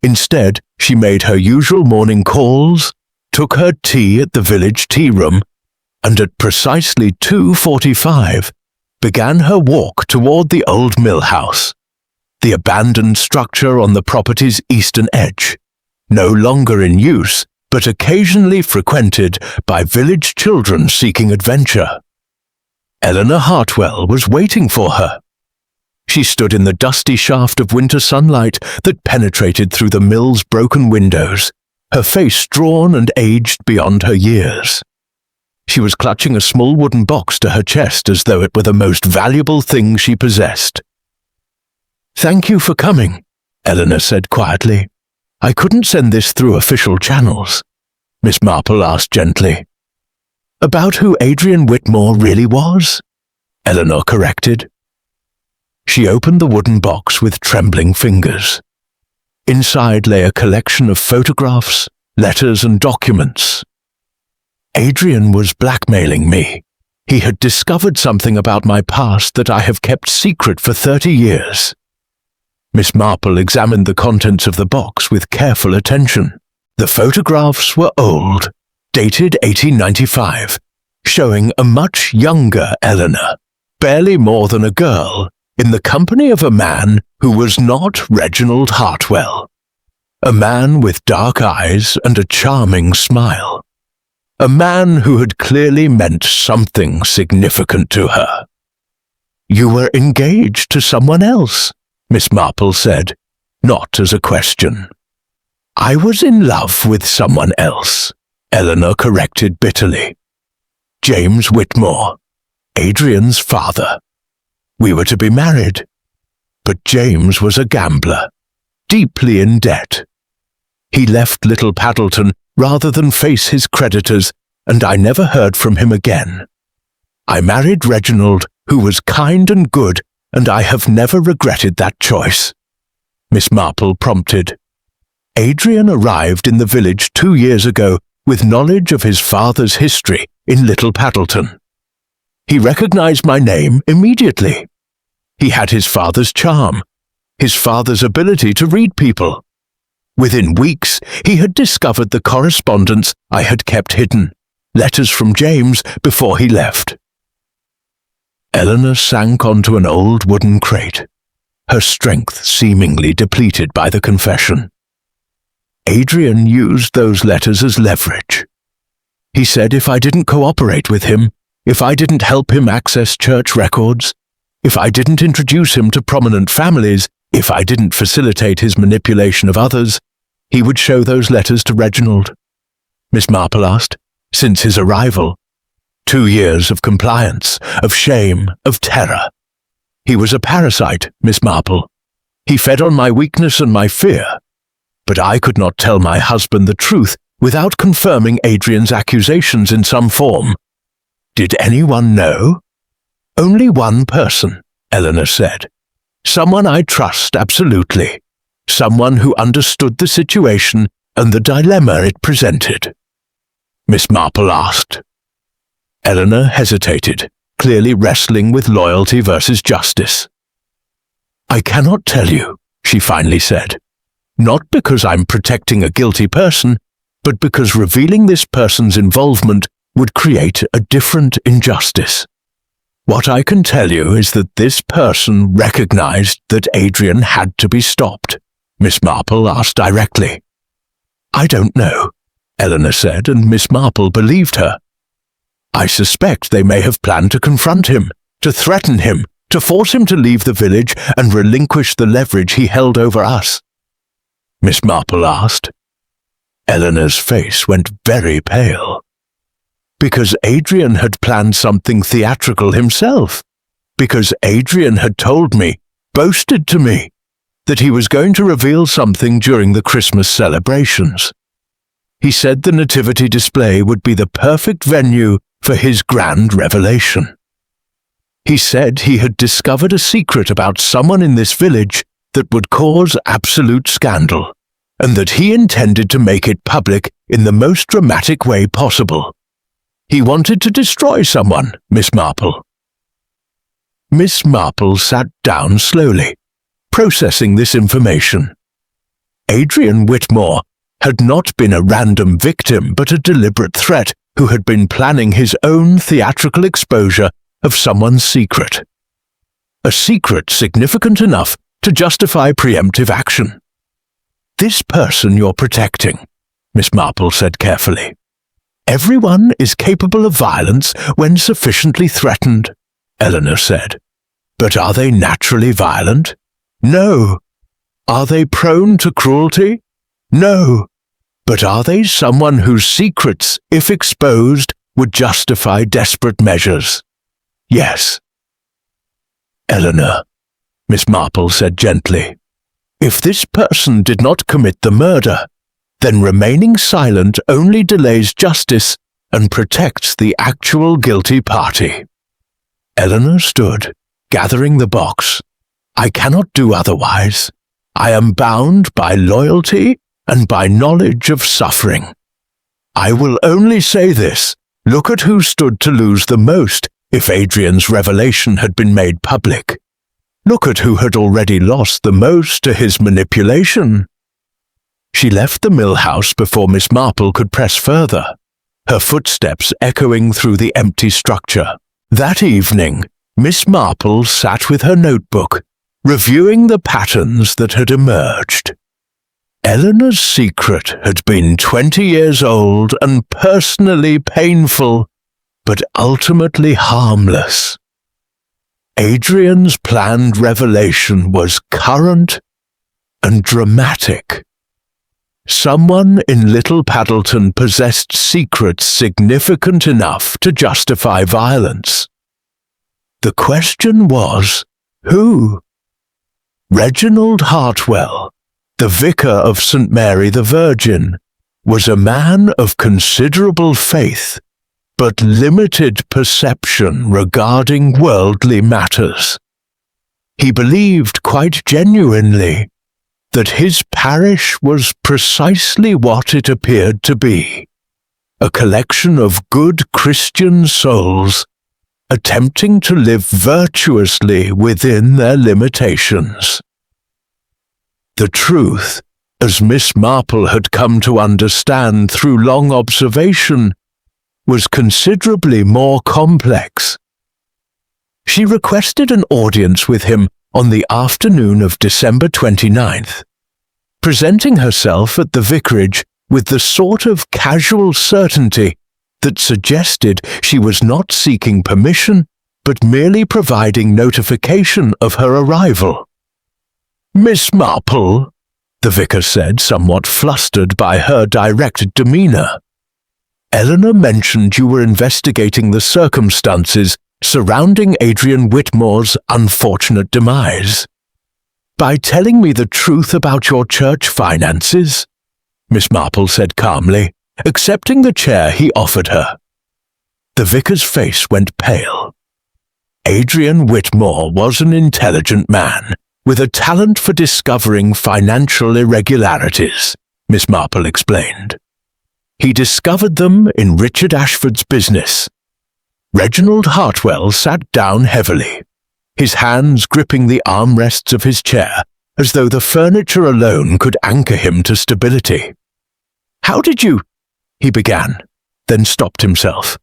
Instead, she made her usual morning calls, took her tea at the village tea room, and at precisely 2:45 began her walk toward the old mill house, the abandoned structure on the property's eastern edge, no longer in use, but occasionally frequented by village children seeking adventure. Eleanor Hartwell was waiting for her. She stood in the dusty shaft of winter sunlight that penetrated through the mill's broken windows, her face drawn and aged beyond her years. She was clutching a small wooden box to her chest as though it were the most valuable thing she possessed. "Thank you for coming," Eleanor said quietly. "I couldn't send this through official channels," Miss Marple asked gently. "About who Adrian Whitmore really was?" Eleanor corrected. She opened the wooden box with trembling fingers. Inside lay a collection of photographs, letters, and documents. Adrian was blackmailing me. He had discovered something about my past that I have kept secret for 30 years. Miss Marple examined the contents of the box with careful attention. The photographs were old, dated 1895, showing a much younger Eleanor, barely more than a girl, in the company of a man who was not Reginald Hartwell. A man with dark eyes and a charming smile. A man who had clearly meant something significant to her. "You were engaged to someone else," Miss Marple said, not as a question. "I was in love with someone else," Eleanor corrected bitterly. "James Whitmore, Adrian's father. We were to be married. But James was a gambler, deeply in debt. He left Little Paddleton rather than face his creditors, and I never heard from him again. I married Reginald, who was kind and good, and I have never regretted that choice." Miss Marple prompted. "Adrian arrived in the village 2 years ago with knowledge of his father's history in Little Paddleton. He recognized my name immediately. He had his father's charm, his father's ability to read people. Within weeks, he had discovered the correspondence I had kept hidden, letters from James before he left." Eleanor sank onto an old wooden crate, her strength seemingly depleted by the confession. Adrian used those letters as leverage. He said if I didn't cooperate with him, if I didn't help him access church records, if I didn't introduce him to prominent families, if I didn't facilitate his manipulation of others, he would show those letters to Reginald. Miss Marple asked, "Since his arrival, 2 years of compliance, of shame, of terror. He was a parasite, Miss Marple. He fed on my weakness and my fear. But I could not tell my husband the truth without confirming Adrian's accusations in some form. Did anyone know?" "Only one person," Eleanor said. "Someone I trust absolutely. Someone who understood the situation and the dilemma it presented." Miss Marple asked. Eleanor hesitated, clearly wrestling with loyalty versus justice. "I cannot tell you," she finally said. "Not because I'm protecting a guilty person, but because revealing this person's involvement would create a different injustice. What I can tell you is that this person recognized that Adrian had to be stopped," Miss Marple asked directly. "I don't know," Eleanor said, and Miss Marple believed her. "I suspect they may have planned to confront him, to threaten him, to force him to leave the village and relinquish the leverage he held over us." Miss Marple asked, Eleanor's face went very pale. Because Adrian had planned something theatrical himself. Because Adrian had told me, boasted to me, that he was going to reveal something during the Christmas celebrations. He said the Nativity display would be the perfect venue for his grand revelation. He said he had discovered a secret about someone in this village that would cause absolute scandal, and that he intended to make it public in the most dramatic way possible. He wanted to destroy someone, Miss Marple. Miss Marple sat down slowly, processing this information. Adrian Whitmore had not been a random victim but a deliberate threat who had been planning his own theatrical exposure of someone's secret. A secret significant enough to justify preemptive action. This person you're protecting, Miss Marple said carefully. Everyone is capable of violence when sufficiently threatened, Eleanor said. But are they naturally violent? No. Are they prone to cruelty? No. But are they someone whose secrets, if exposed, would justify desperate measures? Yes. Eleanor, Miss Marple said gently, if this person did not commit the murder, then remaining silent only delays justice and protects the actual guilty party. Eleanor stood, gathering the box. I cannot do otherwise. I am bound by loyalty and by knowledge of suffering. I will only say this, look at who stood to lose the most if Adrian's revelation had been made public. Look at who had already lost the most to his manipulation. She left the mill house before Miss Marple could press further, her footsteps echoing through the empty structure. That evening, Miss Marple sat with her notebook, reviewing the patterns that had emerged. Eleanor's secret had been 20 years old and personally painful, but ultimately harmless. Adrian's planned revelation was current and dramatic. Someone in Little Paddleton possessed secrets significant enough to justify violence. The question was, who? Reginald Hartwell, the vicar of St. Mary the Virgin, was a man of considerable faith, but limited perception regarding worldly matters. He believed quite genuinely that his parish was precisely what it appeared to be, a collection of good Christian souls attempting to live virtuously within their limitations. The truth, as Miss Marple had come to understand through long observation, was considerably more complex. She requested an audience with him on the afternoon of December 29th, presenting herself at the vicarage with the sort of casual certainty that suggested she was not seeking permission, but merely providing notification of her arrival. Miss Marple, the vicar said, somewhat flustered by her direct demeanour. Eleanor mentioned you were investigating the circumstances surrounding Adrian Whitmore's unfortunate demise. By telling me the truth about your church finances, Miss Marple said calmly, accepting the chair he offered her. The vicar's face went pale. Adrian Whitmore was an intelligent man, with a talent for discovering financial irregularities, Miss Marple explained. He discovered them in Richard Ashford's business. Reginald Hartwell sat down heavily, his hands gripping the armrests of his chair, as though the furniture alone could anchor him to stability. How did you? He began, then stopped himself.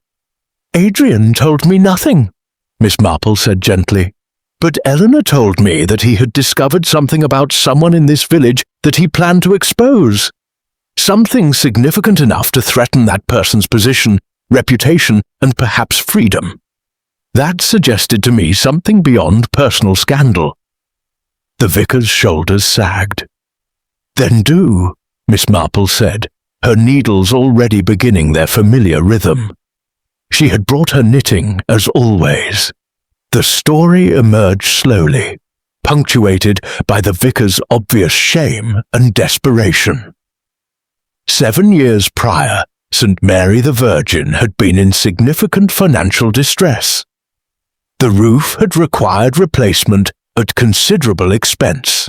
Adrian told me nothing, Miss Marple said gently. But Eleanor told me that he had discovered something about someone in this village that he planned to expose. Something significant enough to threaten that person's position, reputation, and perhaps freedom. That suggested to me something beyond personal scandal. The vicar's shoulders sagged. Then do, Miss Marple said, her needles already beginning their familiar rhythm. She had brought her knitting, as always. The story emerged slowly, punctuated by the vicar's obvious shame and desperation. 7 years prior, St. Mary the Virgin had been in significant financial distress. The roof had required replacement at considerable expense.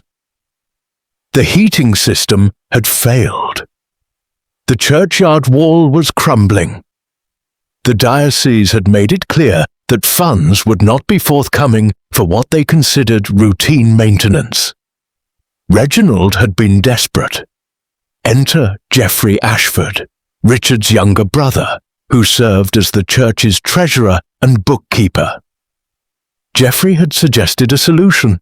The heating system had failed. The churchyard wall was crumbling. The diocese had made it clear that funds would not be forthcoming for what they considered routine maintenance. Reginald had been desperate. Enter Geoffrey Ashford, Richard's younger brother, who served as the church's treasurer and bookkeeper. Geoffrey had suggested a solution.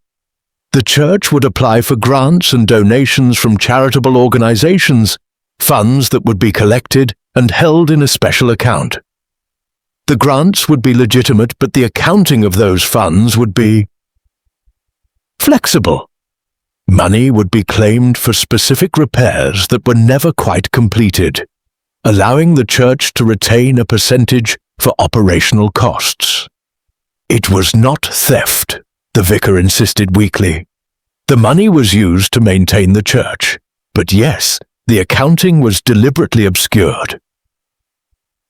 The church would apply for grants and donations from charitable organizations, funds that would be collected and held in a special account. The grants would be legitimate, but the accounting of those funds would be flexible. Money would be claimed for specific repairs that were never quite completed, allowing the church to retain a percentage for operational costs. It was not theft, the vicar insisted weakly. The money was used to maintain the church, but yes, the accounting was deliberately obscured.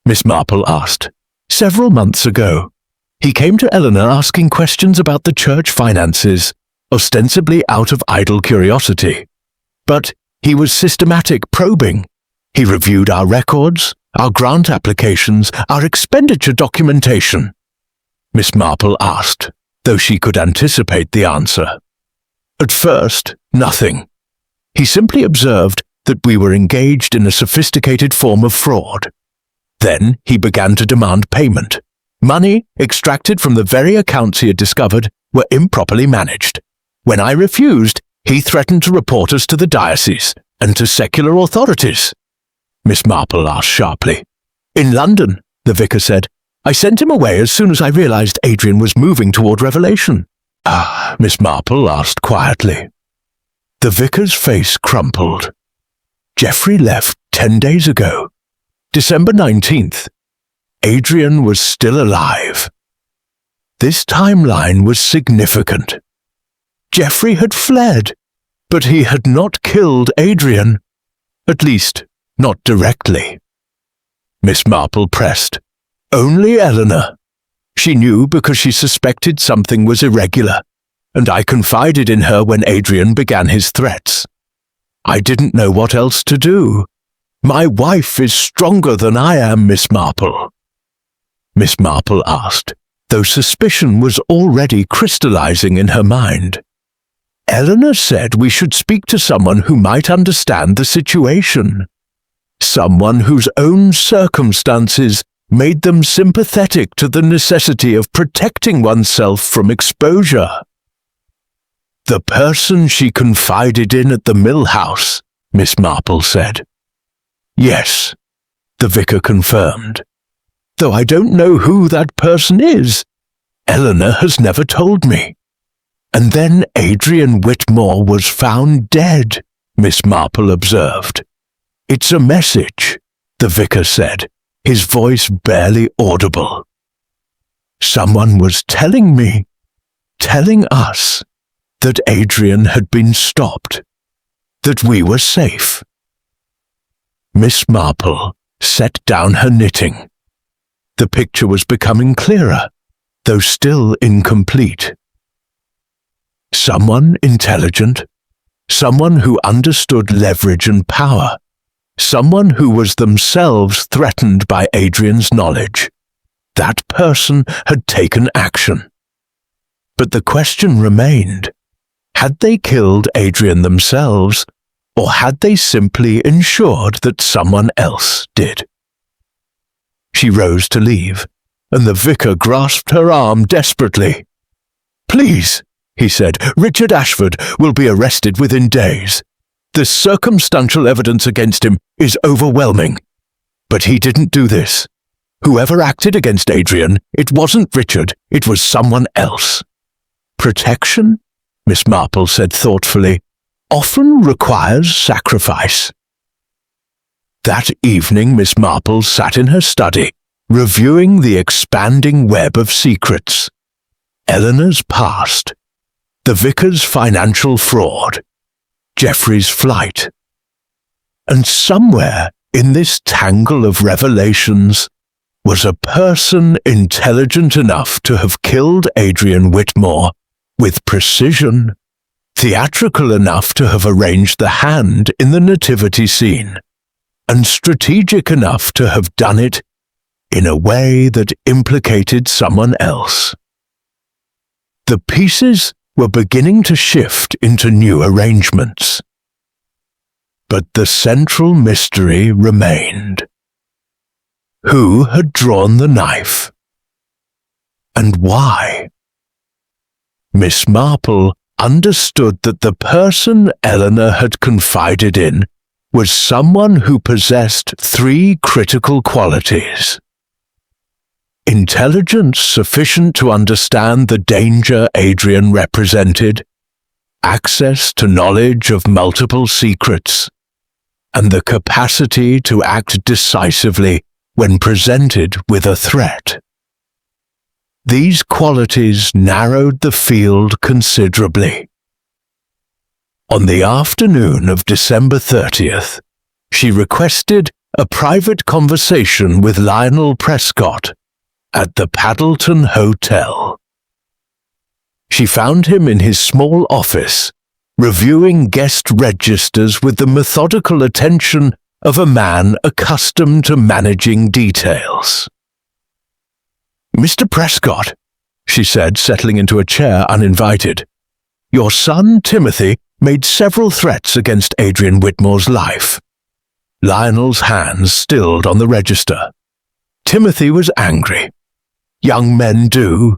Miss Marple asked, "Several months ago, he came to Eleanor asking questions about the church finances, ostensibly out of idle curiosity. But he was systematic, probing. He reviewed our records, our grant applications, our expenditure documentation." Miss Marple asked, though she could anticipate the answer. At first, nothing. He simply observed that we were engaged in a sophisticated form of fraud. Then he began to demand payment. Money extracted from the very accounts he had discovered were improperly managed. When I refused, he threatened to report us to the diocese and to secular authorities. Miss Marple asked sharply. "In London," the vicar said. "I sent him away as soon as I realized Adrian was moving toward revelation." "Ah," Miss Marple asked quietly. The vicar's face crumpled. Geoffrey left 10 days ago. December 19th. Adrian was still alive. This timeline was significant. Geoffrey had fled, but he had not killed Adrian. At least, not directly. Miss Marple pressed. "Only Eleanor. She knew because she suspected something was irregular, and I confided in her when Adrian began his threats. I didn't know what else to do. My wife is stronger than I am, Miss Marple." Miss Marple asked, though suspicion was already crystallizing in her mind. "Eleanor said we should speak to someone who might understand the situation. Someone whose own circumstances made them sympathetic to the necessity of protecting oneself from exposure." "The person she confided in at the mill house," Miss Marple said. "Yes," the vicar confirmed. "Though I don't know who that person is. Eleanor has never told me." "And then Adrian Whitmore was found dead," Miss Marple observed. "It's a message," the vicar said, his voice barely audible. "Someone was telling me, telling us, that Adrian had been stopped, that we were safe." Miss Marple set down her knitting. The picture was becoming clearer, though still incomplete. Someone intelligent, someone who understood leverage and power, someone who was themselves threatened by Adrian's knowledge. That person had taken action. But the question remained, had they killed Adrian themselves, or had they simply ensured that someone else did? She rose to leave, and the vicar grasped her arm desperately. "Please," he said, "Richard Ashford will be arrested within days. The circumstantial evidence against him is overwhelming. But he didn't do this. Whoever acted against Adrian, it wasn't Richard, it was someone else." "Protection," Miss Marple said thoughtfully, "often requires sacrifice." That evening Miss Marple sat in her study, reviewing the expanding web of secrets. Eleanor's past, the vicar's financial fraud, Geoffrey's flight. And somewhere in this tangle of revelations was a person intelligent enough to have killed Adrian Whitmore with precision, theatrical enough to have arranged the hand in the nativity scene, and strategic enough to have done it in a way that implicated someone else. The pieces were beginning to shift into new arrangements. But the central mystery remained. Who had drawn the knife? And why? Miss Marple understood that the person Eleanor had confided in was someone who possessed three critical qualities. Intelligence sufficient to understand the danger Adrian represented, access to knowledge of multiple secrets, and the capacity to act decisively when presented with a threat. These qualities narrowed the field considerably. On the afternoon of December 30th, she requested a private conversation with Lionel Prescott at the Paddleton Hotel. She found him in his small office, reviewing guest registers with the methodical attention of a man accustomed to managing details. "Mr. Prescott," she said, settling into a chair uninvited, "your son Timothy made several threats against Adrian Whitmore's life." Lionel's hands stilled on the register. Timothy was angry. "Young men do,"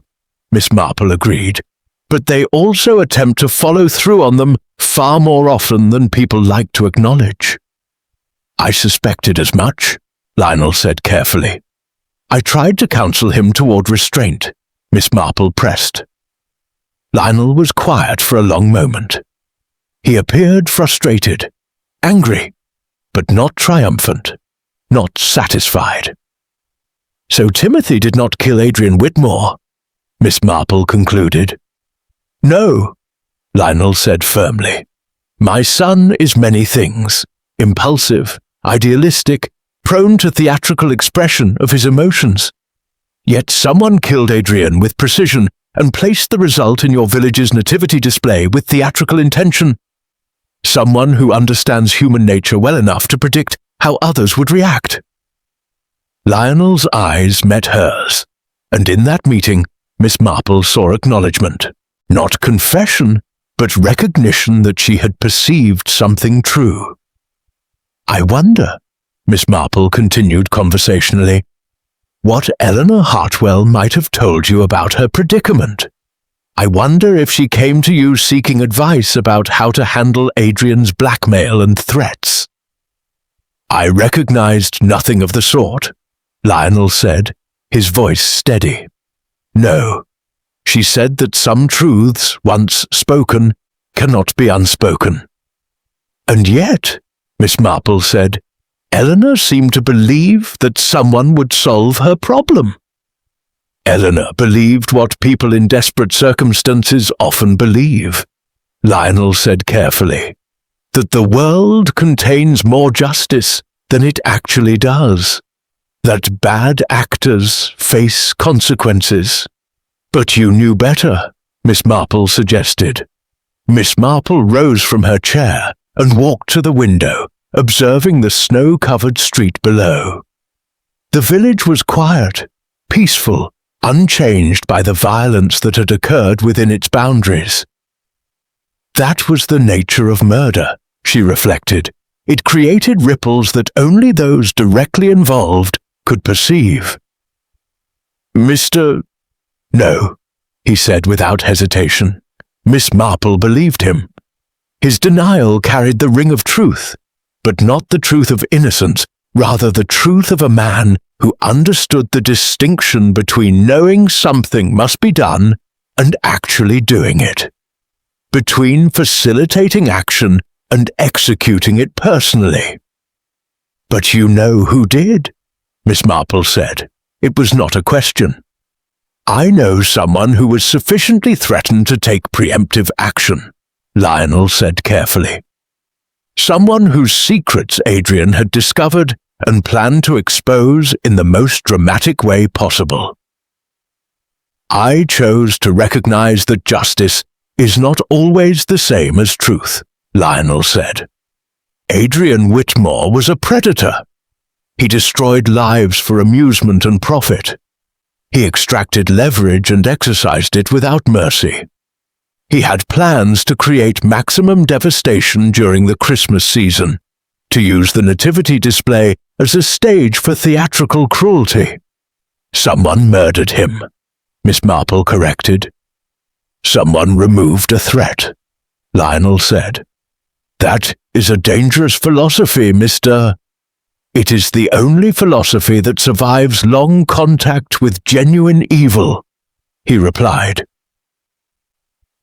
Miss Marple agreed, "but they also attempt to follow through on them far more often than people like to acknowledge." "I suspected as much," Lionel said carefully. "I tried to counsel him toward restraint," Miss Marple pressed. Lionel was quiet for a long moment. He appeared frustrated, angry, but not triumphant, not satisfied. "So Timothy did not kill Adrian Whitmore," Miss Marple concluded. "No," Lionel said firmly. "My son is many things, impulsive, idealistic, prone to theatrical expression of his emotions. Yet someone killed Adrian with precision and placed the result in your village's nativity display with theatrical intention. Someone who understands human nature well enough to predict how others would react." Lionel's eyes met hers, and in that meeting, Miss Marple saw acknowledgement, not confession, but recognition that she had perceived something true. "I wonder," Miss Marple continued conversationally, "what Eleanor Hartwell might have told you about her predicament. I wonder if she came to you seeking advice about how to handle Adrian's blackmail and threats." "I recognized nothing of the sort," Lionel said, his voice steady. "No, she said that some truths, once spoken, cannot be unspoken." "And yet," Miss Marple said, "Eleanor seemed to believe that someone would solve her problem." "Eleanor believed what people in desperate circumstances often believe," Lionel said carefully, "that the world contains more justice than it actually does, that bad actors face consequences." "But you knew better," Miss Marple suggested. Miss Marple rose from her chair and walked to the window, observing the snow-covered street below. The village was quiet, peaceful, unchanged by the violence that had occurred within its boundaries. That was the nature of murder, she reflected. It created ripples that only those directly involved could perceive. "Mr. No," he said without hesitation. Miss Marple believed him. His denial carried the ring of truth, but not the truth of innocence, rather the truth of a man who understood the distinction between knowing something must be done and actually doing it, between facilitating action and executing it personally. "But you know who did," Miss Marple said. It was not a question. "I know someone who was sufficiently threatened to take preemptive action," Lionel said carefully. "Someone whose secrets Adrian had discovered and planned to expose in the most dramatic way possible. I chose to recognize that justice is not always the same as truth," Lionel said. "Adrian Whitmore was a predator. He destroyed lives for amusement and profit. He extracted leverage and exercised it without mercy. He had plans to create maximum devastation during the Christmas season, to use the Nativity display as a stage for theatrical cruelty. Someone murdered him," Miss Marple corrected. "Someone removed a threat," Lionel said. "That is a dangerous philosophy, Mr. It is the only philosophy that survives long contact with genuine evil," he replied.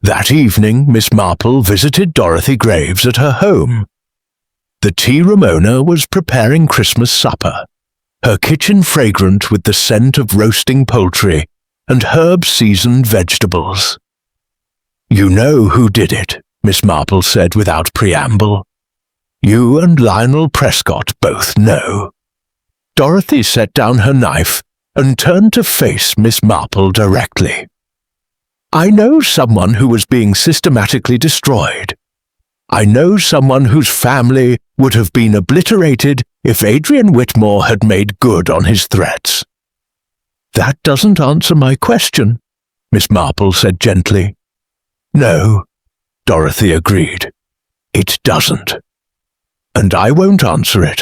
That evening, Miss Marple visited Dorothy Graves at her home. The tea Ramona was preparing Christmas supper, her kitchen fragrant with the scent of roasting poultry and herb-seasoned vegetables. "You know who did it," Miss Marple said without preamble. "You and Lionel Prescott both know." Dorothy set down her knife and turned to face Miss Marple directly. "I know someone who was being systematically destroyed. I know someone whose family would have been obliterated if Adrian Whitmore had made good on his threats." "That doesn't answer my question," Miss Marple said gently. "No," Dorothy agreed. "It doesn't. And I won't answer it.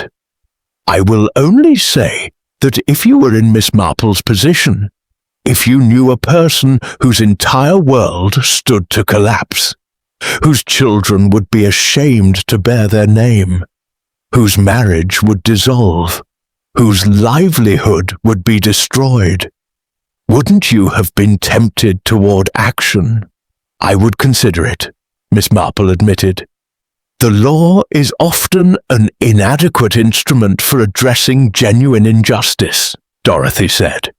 I will only say that if you were in Miss Marple's position, if you knew a person whose entire world stood to collapse, whose children would be ashamed to bear their name, whose marriage would dissolve, whose livelihood would be destroyed, wouldn't you have been tempted toward action?" "I would consider it," Miss Marple admitted. "The law is often an inadequate instrument for addressing genuine injustice," Dorothy said.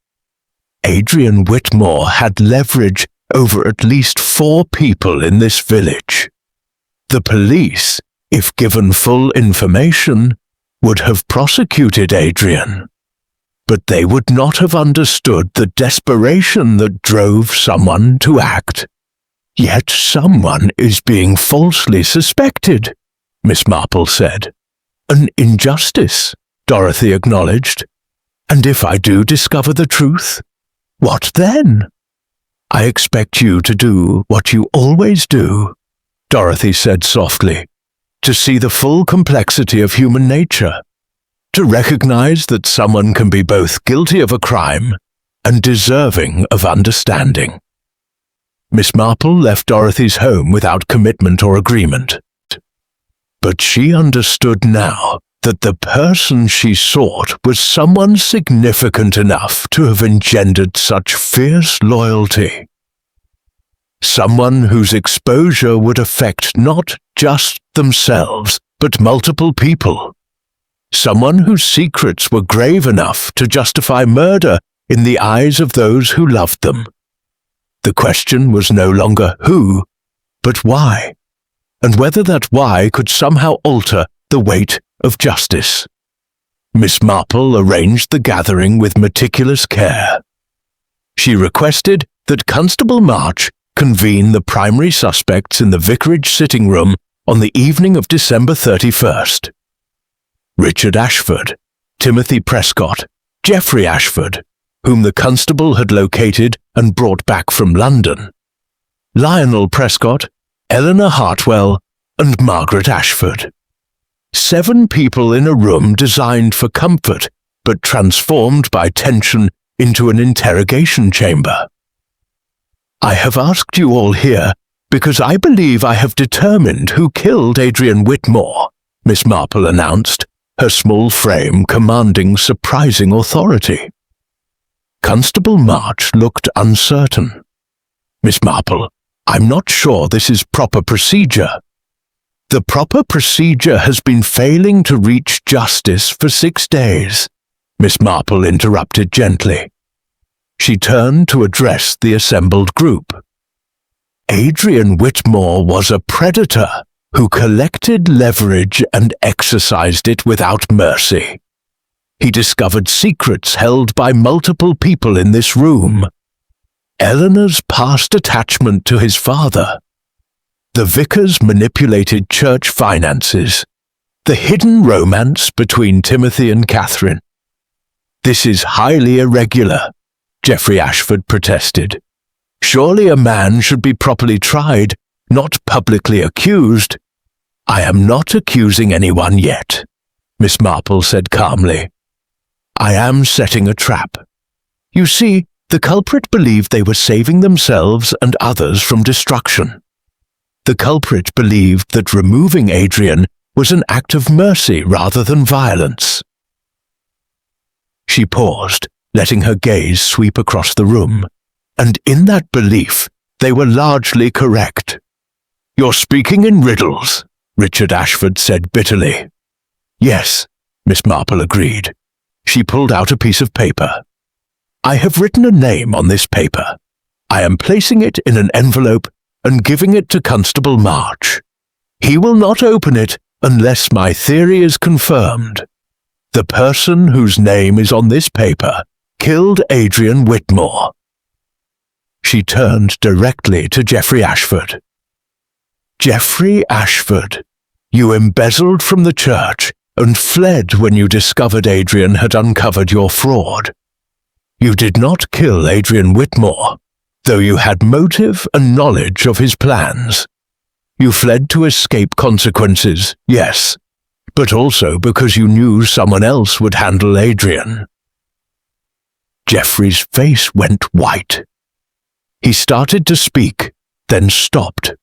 "Adrian Whitmore had leverage over at least 4 people in this village. The police, if given full information, would have prosecuted Adrian. But they would not have understood the desperation that drove someone to act. Yet someone is being falsely suspected," Miss Marple said. "An injustice," Dorothy acknowledged. "And if I do discover the truth, what then?" "I expect you to do what you always do," Dorothy said softly, "to see the full complexity of human nature, to recognize that someone can be both guilty of a crime and deserving of understanding." Miss Marple left Dorothy's home without commitment or agreement. But she understood now that the person she sought was someone significant enough to have engendered such fierce loyalty. Someone whose exposure would affect not just themselves, but multiple people. Someone whose secrets were grave enough to justify murder in the eyes of those who loved them. The question was no longer who, but why, and whether that why could somehow alter the weight of justice. Miss Marple arranged the gathering with meticulous care. She requested that Constable March convene the primary suspects in the vicarage sitting room on the evening of December 31st. Richard Ashford, Timothy Prescott, Geoffrey Ashford, whom the constable had located and brought back from London, Lionel Prescott, Eleanor Hartwell, and Margaret Ashford. 7 people in a room designed for comfort, but transformed by tension into an interrogation chamber. "I have asked you all here because I believe I have determined who killed Adrian Whitmore," Miss Marple announced, her small frame commanding surprising authority. Constable March looked uncertain. "Miss Marple, I'm not sure this is proper procedure." The proper procedure has been failing to reach justice for 6 days, Miss Marple interrupted gently. She turned to address the assembled group. Adrian Whitmore was a predator who collected leverage and exercised it without mercy. He discovered secrets held by multiple people in this room. Eleanor's past attachment to his father, the vicar's manipulated church finances, the hidden romance between Timothy and Catherine. This is highly irregular, Geoffrey Ashford protested. Surely a man should be properly tried, not publicly accused. I am not accusing anyone yet, Miss Marple said calmly. I am setting a trap. You see, the culprit believed they were saving themselves and others from destruction. The culprit believed that removing Adrian was an act of mercy rather than violence. She paused, letting her gaze sweep across the room, and in that belief they were largely correct. You're speaking in riddles, Richard Ashford said bitterly. Yes, Miss Marple agreed. She pulled out a piece of paper. I have written a name on this paper. I am placing it in an envelope and giving it to Constable March. He will not open it unless my theory is confirmed. The person whose name is on this paper killed Adrian Whitmore. She turned directly to Geoffrey Ashford. Geoffrey Ashford, you embezzled from the church and fled when you discovered Adrian had uncovered your fraud. You did not kill Adrian Whitmore, though you had motive and knowledge of his plans. You fled to escape consequences, yes, but also because you knew someone else would handle Adrian. Geoffrey's face went white. He started to speak, then stopped.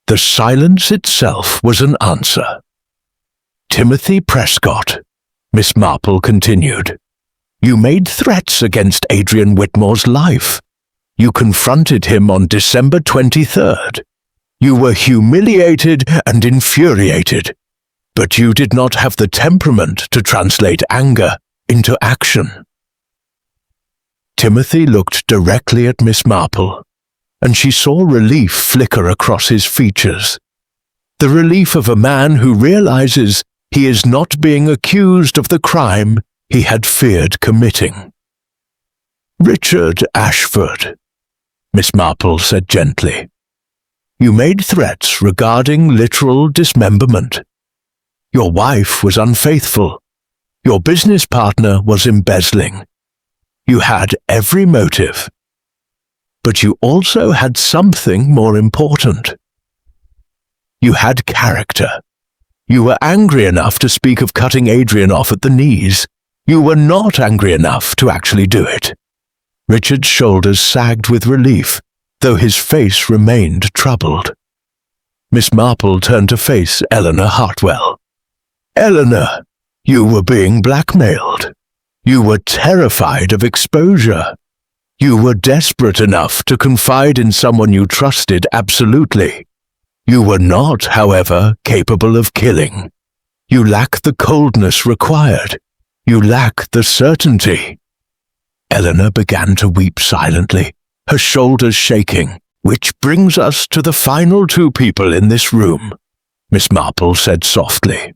The silence itself was an answer. Timothy Prescott, Miss Marple continued. You made threats against Adrian Whitmore's life. You confronted him on December 23rd. You were humiliated and infuriated, but you did not have the temperament to translate anger into action. Timothy looked directly at Miss Marple, and she saw relief flicker across his features. The relief of a man who realizes he is not being accused of the crime he had feared committing. Richard Ashford, Miss Marple said gently. You made threats regarding literal dismemberment. Your wife was unfaithful. Your business partner was embezzling. You had every motive. But you also had something more important. You had character. You were angry enough to speak of cutting Adrian off at the knees. You were not angry enough to actually do it. Richard's shoulders sagged with relief, though his face remained troubled. Miss Marple turned to face Eleanor Hartwell. Eleanor, you were being blackmailed. You were terrified of exposure. You were desperate enough to confide in someone you trusted absolutely. You were not, however, capable of killing. You lack the coldness required. You lack the certainty. Eleanor began to weep silently, her shoulders shaking. Which brings us to the final two people in this room, Miss Marple said softly.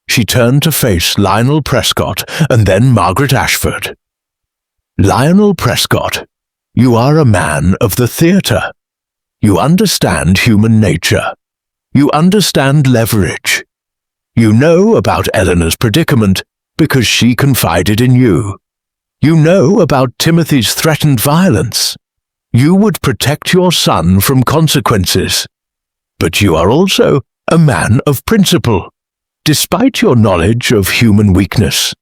She turned to face Lionel Prescott and then Margaret Ashford. Lionel Prescott, you are a man of the theatre. You understand human nature. You understand leverage. You know about Eleanor's predicament because she confided in you. You know about Timothy's threatened violence. You would protect your son from consequences. But you are also a man of principle, despite your knowledge of human weakness.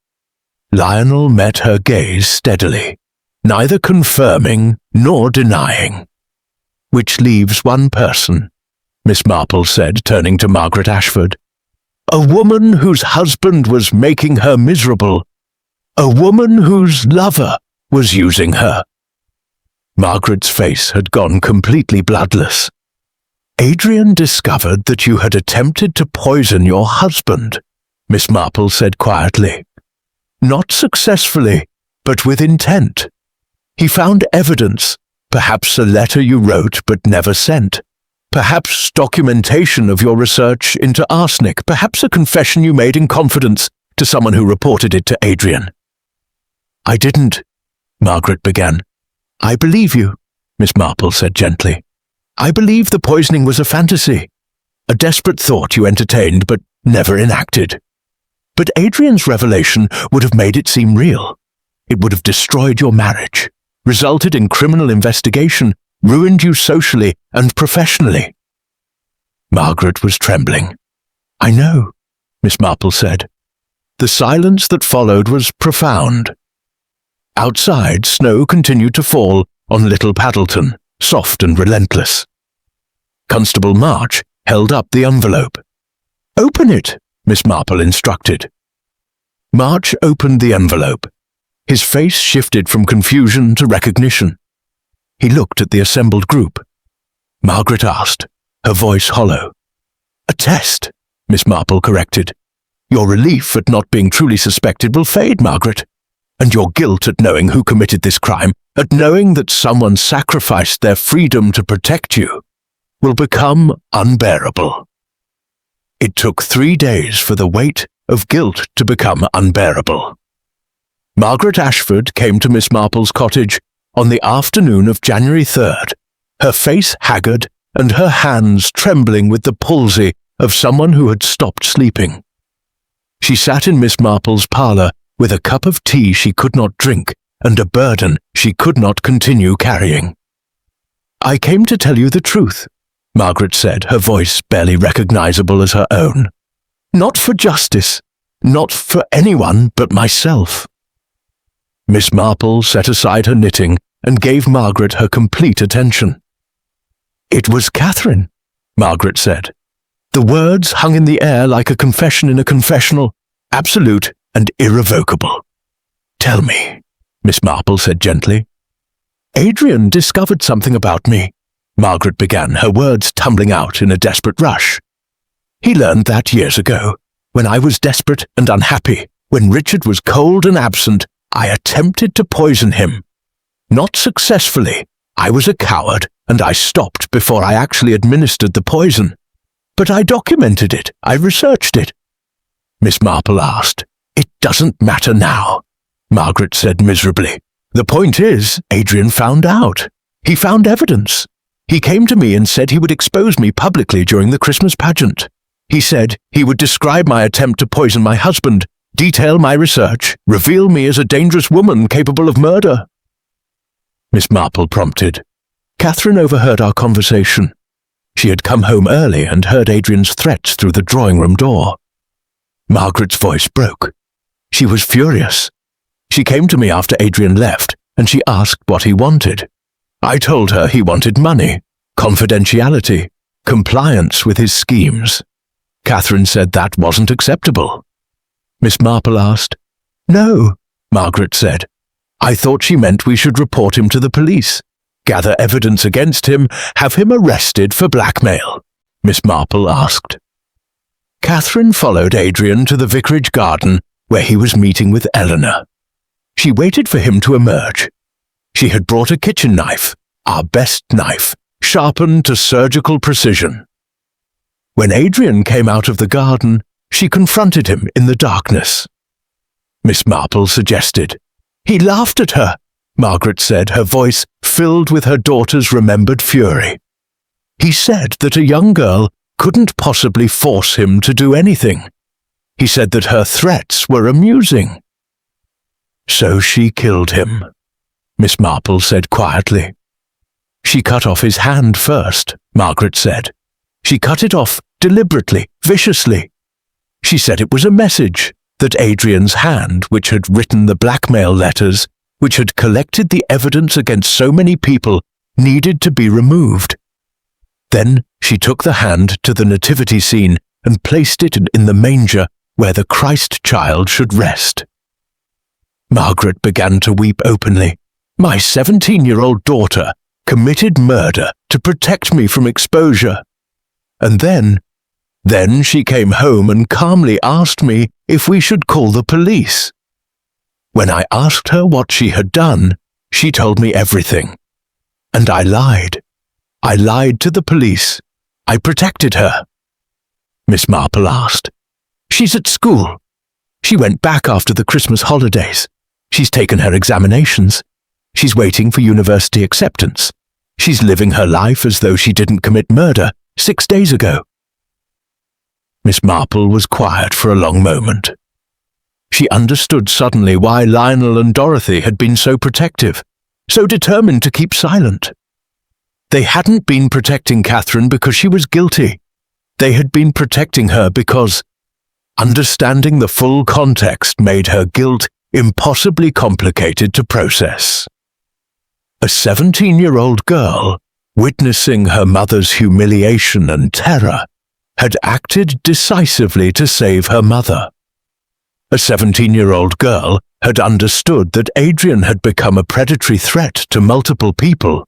Lionel met her gaze steadily, neither confirming nor denying. Which leaves one person, Miss Marple said, turning to Margaret Ashford. A woman whose husband was making her miserable. A woman whose lover was using her. Margaret's face had gone completely bloodless. Adrian discovered that you had attempted to poison your husband, Miss Marple said quietly. Not successfully, but with intent. He found evidence, perhaps a letter you wrote but never sent, perhaps documentation of your research into arsenic, perhaps a confession you made in confidence to someone who reported it to Adrian. I didn't, Margaret began. I believe you, Miss Marple said gently. I believe the poisoning was a fantasy, a desperate thought you entertained but never enacted. But Adrian's revelation would have made it seem real. It would have destroyed your marriage, resulted in criminal investigation, ruined you socially and professionally. Margaret was trembling. I know, Miss Marple said. The silence that followed was profound. Outside, snow continued to fall on Little Paddleton, soft and relentless. Constable March held up the envelope. Open it, Miss Marple instructed. March opened the envelope. His face shifted from confusion to recognition. He looked at the assembled group. Margaret asked, her voice hollow. A test, Miss Marple corrected. Your relief at not being truly suspected will fade, Margaret, and your guilt at knowing who committed this crime, at knowing that someone sacrificed their freedom to protect you, will become unbearable. It took 3 days for the weight of guilt to become unbearable. Margaret Ashford came to Miss Marple's cottage on the afternoon of January 3rd, her face haggard and her hands trembling with the palsy of someone who had stopped sleeping. She sat in Miss Marple's parlour with a cup of tea she could not drink and a burden she could not continue carrying. I came to tell you the truth, Margaret said, her voice barely recognizable as her own. Not for justice, not for anyone but myself. Miss Marple set aside her knitting and gave Margaret her complete attention. It was Catherine, Margaret said. The words hung in the air like a confession in a confessional, absolute and irrevocable. Tell me, Miss Marple said gently. Adrian discovered something about me, Margaret began, her words tumbling out in a desperate rush. He learned that years ago, when I was desperate and unhappy, when Richard was cold and absent, I attempted to poison him. Not successfully. I was a coward, and I stopped before I actually administered the poison. But I documented it. I researched it. Miss Marple asked. It doesn't matter now, Margaret said miserably. The point is, Adrian found out. He found evidence. He came to me and said he would expose me publicly during the Christmas pageant. He said he would describe my attempt to poison my husband, detail my research, reveal me as a dangerous woman capable of murder. Miss Marple prompted. Catherine overheard our conversation. She had come home early and heard Adrian's threats through the drawing-room door. Margaret's voice broke. She was furious. She came to me after Adrian left, and she asked what he wanted. I told her he wanted money, confidentiality, compliance with his schemes. Catherine said that wasn't acceptable. Miss Marple asked. No, Margaret said. I thought she meant we should report him to the police, gather evidence against him, have him arrested for blackmail, Miss Marple asked. Catherine followed Adrian to the vicarage garden where he was meeting with Eleanor. She waited for him to emerge. She had brought a kitchen knife, our best knife, sharpened to surgical precision. When Adrian came out of the garden, she confronted him in the darkness. Miss Marple suggested. He laughed at her, Margaret said, her voice filled with her daughter's remembered fury. He said that a young girl couldn't possibly force him to do anything. He said that her threats were amusing. So she killed him, Miss Marple said quietly. She cut off his hand first, Margaret said. She cut it off deliberately, viciously. She said it was a message, that Adrian's hand, which had written the blackmail letters, which had collected the evidence against so many people, needed to be removed. Then she took the hand to the nativity scene and placed it in the manger where the Christ child should rest. Margaret began to weep openly. My 17-year-old daughter committed murder to protect me from exposure. And then she came home and calmly asked me if we should call the police. When I asked her what she had done, she told me everything. And I lied. I lied to the police. I protected her. Miss Marple asked. She's at school. She went back after the Christmas holidays. She's taken her examinations. She's waiting for university acceptance. She's living her life as though she didn't commit murder 6 days ago. Miss Marple was quiet for a long moment. She understood suddenly why Lionel and Dorothy had been so protective, so determined to keep silent. They hadn't been protecting Catherine because she was guilty. They had been protecting her because understanding the full context made her guilt impossibly complicated to process. A 17-year-old girl, witnessing her mother's humiliation and terror, had acted decisively to save her mother. A 17-year-old girl had understood that Adrian had become a predatory threat to multiple people.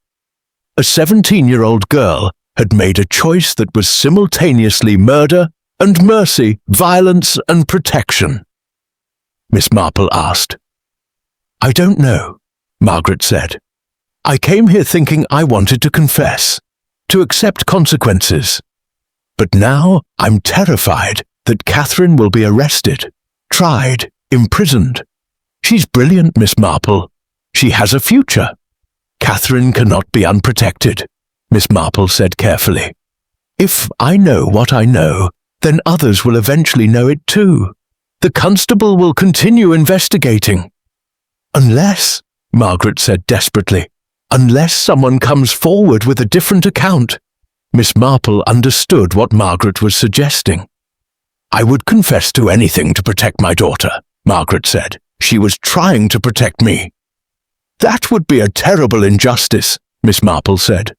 A 17-year-old girl had made a choice that was simultaneously murder and mercy, violence and protection. Miss Marple asked. I don't know, Margaret said. I came here thinking I wanted to confess, to accept consequences. But now I'm terrified that Catherine will be arrested, tried, imprisoned. She's brilliant, Miss Marple. She has a future. Catherine cannot be unprotected, Miss Marple said carefully. If I know what I know, then others will eventually know it too. The constable will continue investigating. Unless, Margaret said desperately, unless someone comes forward with a different account. Miss Marple understood what Margaret was suggesting. I would confess to anything to protect my daughter, Margaret said. She was trying to protect me. That would be a terrible injustice, Miss Marple said.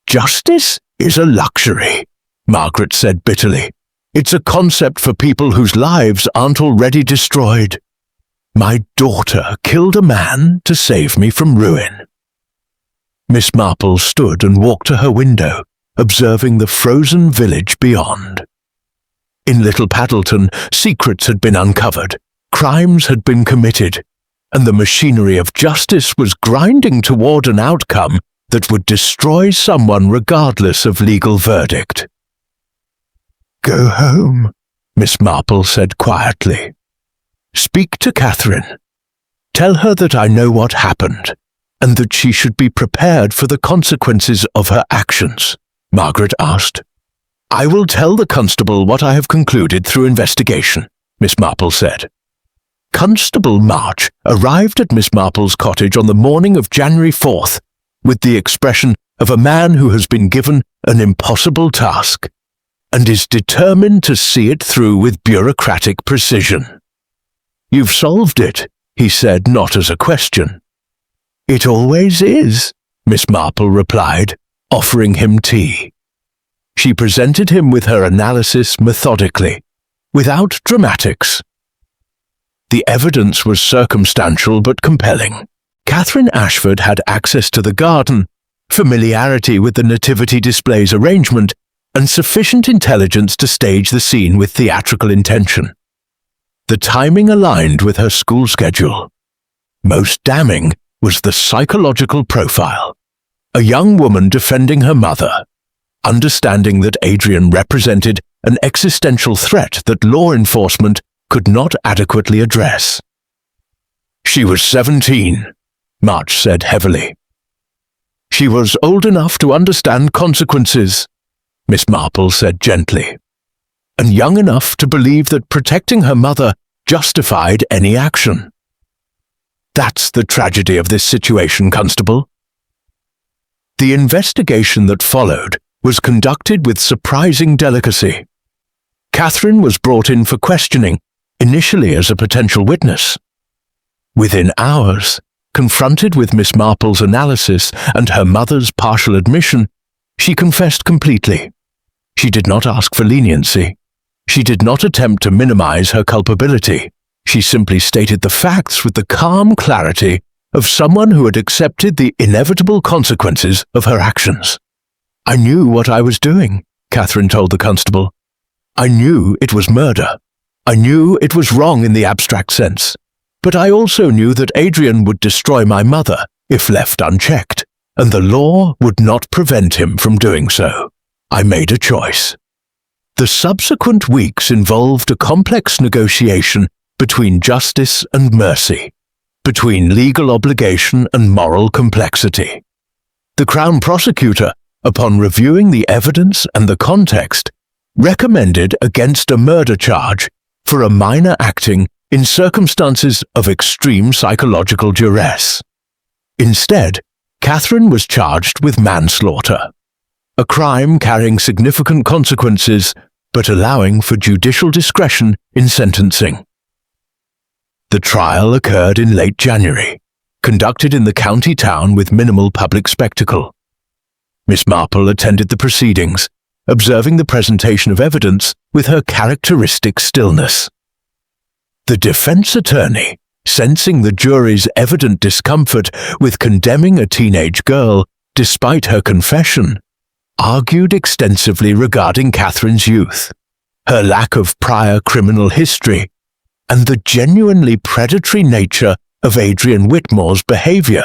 Justice is a luxury, Margaret said bitterly. It's a concept for people whose lives aren't already destroyed. My daughter killed a man to save me from ruin. Miss Marple stood and walked to her window, observing the frozen village beyond. In Little Paddleton, secrets had been uncovered, crimes had been committed, and the machinery of justice was grinding toward an outcome that would destroy someone regardless of legal verdict. Go home, Miss Marple said quietly. Speak to Catherine. Tell her that I know what happened, and that she should be prepared for the consequences of her actions, Margaret asked. I will tell the constable what I have concluded through investigation, Miss Marple said. Constable March arrived at Miss Marple's cottage on the morning of January 4th, with the expression of a man who has been given an impossible task, and is determined to see it through with bureaucratic precision. You've solved it, he said, not as a question. It always is, Miss Marple replied, offering him tea. She presented him with her analysis methodically, without dramatics. The evidence was circumstantial but compelling. Catherine Ashford had access to the garden, familiarity with the nativity display's arrangement, and sufficient intelligence to stage the scene with theatrical intention. The timing aligned with her school schedule. Most damning was the psychological profile. A young woman defending her mother, understanding that Adrian represented an existential threat that law enforcement could not adequately address. She was 17, March said heavily. She was old enough to understand consequences, Miss Marple said gently, and young enough to believe that protecting her mother justified any action. That's the tragedy of this situation, Constable. The investigation that followed was conducted with surprising delicacy. Catherine was brought in for questioning, initially as a potential witness. Within hours, confronted with Miss Marple's analysis and her mother's partial admission, she confessed completely. She did not ask for leniency. She did not attempt to minimize her culpability. She simply stated the facts with the calm clarity of someone who had accepted the inevitable consequences of her actions. I knew what I was doing, Catherine told the constable. "I knew it was murder. I knew it was wrong in the abstract sense. But I also knew that Adrian would destroy my mother if left unchecked, and the law would not prevent him from doing so. I made a choice." The subsequent weeks involved a complex negotiation between justice and mercy, between legal obligation and moral complexity. The Crown Prosecutor, upon reviewing the evidence and the context, recommended against a murder charge for a minor acting in circumstances of extreme psychological duress. Instead, Catherine was charged with manslaughter, a crime carrying significant consequences but allowing for judicial discretion in sentencing. The trial occurred in late January, conducted in the county town with minimal public spectacle. Miss Marple attended the proceedings, observing the presentation of evidence with her characteristic stillness. The defense attorney, sensing the jury's evident discomfort with condemning a teenage girl despite her confession, argued extensively regarding Catherine's youth, her lack of prior criminal history, and the genuinely predatory nature of Adrian Whitmore's behavior.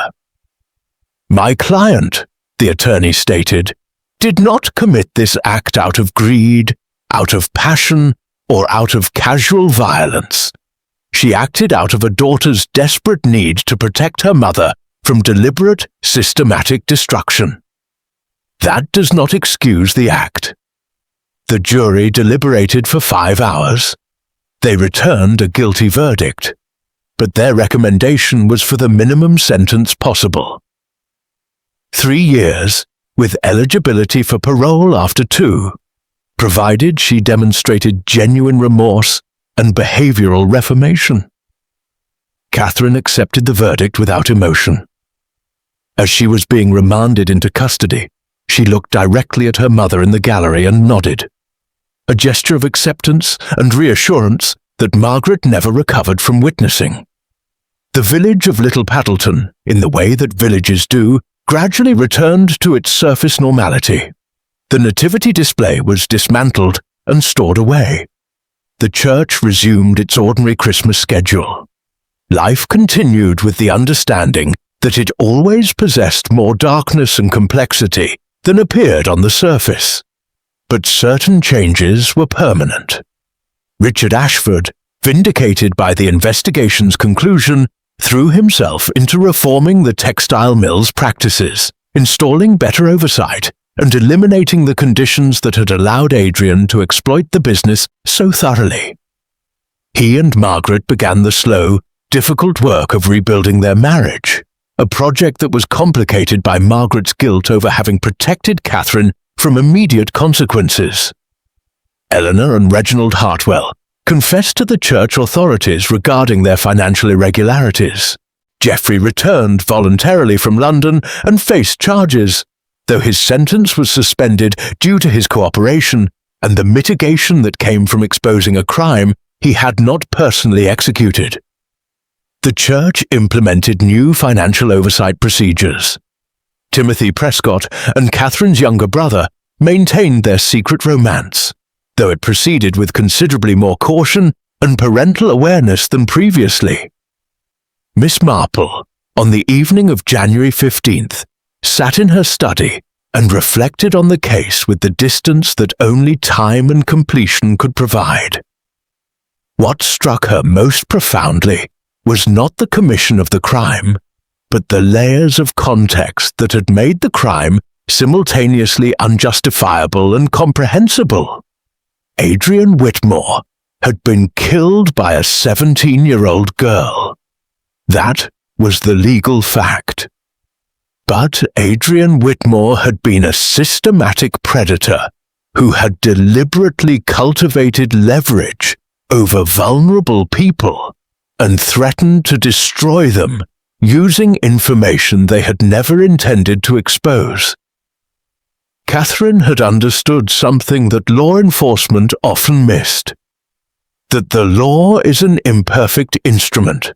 "My client," the attorney stated, "did not commit this act out of greed, out of passion, or out of casual violence. She acted out of a daughter's desperate need to protect her mother from deliberate, systematic destruction. That does not excuse the act." The jury deliberated for 5 hours. They returned a guilty verdict, but their recommendation was for the minimum sentence possible. 3 years, with eligibility for parole after 2, provided she demonstrated genuine remorse and behavioral reformation. Catherine accepted the verdict without emotion. As she was being remanded into custody, she looked directly at her mother in the gallery and nodded, a gesture of acceptance and reassurance that Margaret never recovered from witnessing. The village of Little Paddleton, in the way that villages do, gradually returned to its surface normality. The nativity display was dismantled and stored away. The church resumed its ordinary Christmas schedule. Life continued with the understanding that it always possessed more darkness and complexity than appeared on the surface. But certain changes were permanent. Richard Ashford, vindicated by the investigation's conclusion, threw himself into reforming the textile mill's practices, installing better oversight, and eliminating the conditions that had allowed Adrian to exploit the business so thoroughly. He and Margaret began the slow, difficult work of rebuilding their marriage, a project that was complicated by Margaret's guilt over having protected Catherine from immediate consequences. Eleanor and Reginald Hartwell confessed to the church authorities regarding their financial irregularities. Geoffrey returned voluntarily from London and faced charges, though his sentence was suspended due to his cooperation and the mitigation that came from exposing a crime he had not personally executed. The church implemented new financial oversight procedures. Timothy Prescott and Catherine's younger brother maintained their secret romance, though it proceeded with considerably more caution and parental awareness than previously. Miss Marple, on the evening of January 15th, sat in her study and reflected on the case with the distance that only time and completion could provide. What struck her most profoundly was not the commission of the crime, but the layers of context that had made the crime simultaneously unjustifiable and comprehensible. Adrian Whitmore had been killed by a 17-year-old girl. That was the legal fact. But Adrian Whitmore had been a systematic predator who had deliberately cultivated leverage over vulnerable people and threatened to destroy them using information they had never intended to expose. Catherine had understood something that law enforcement often missed: that the law is an imperfect instrument,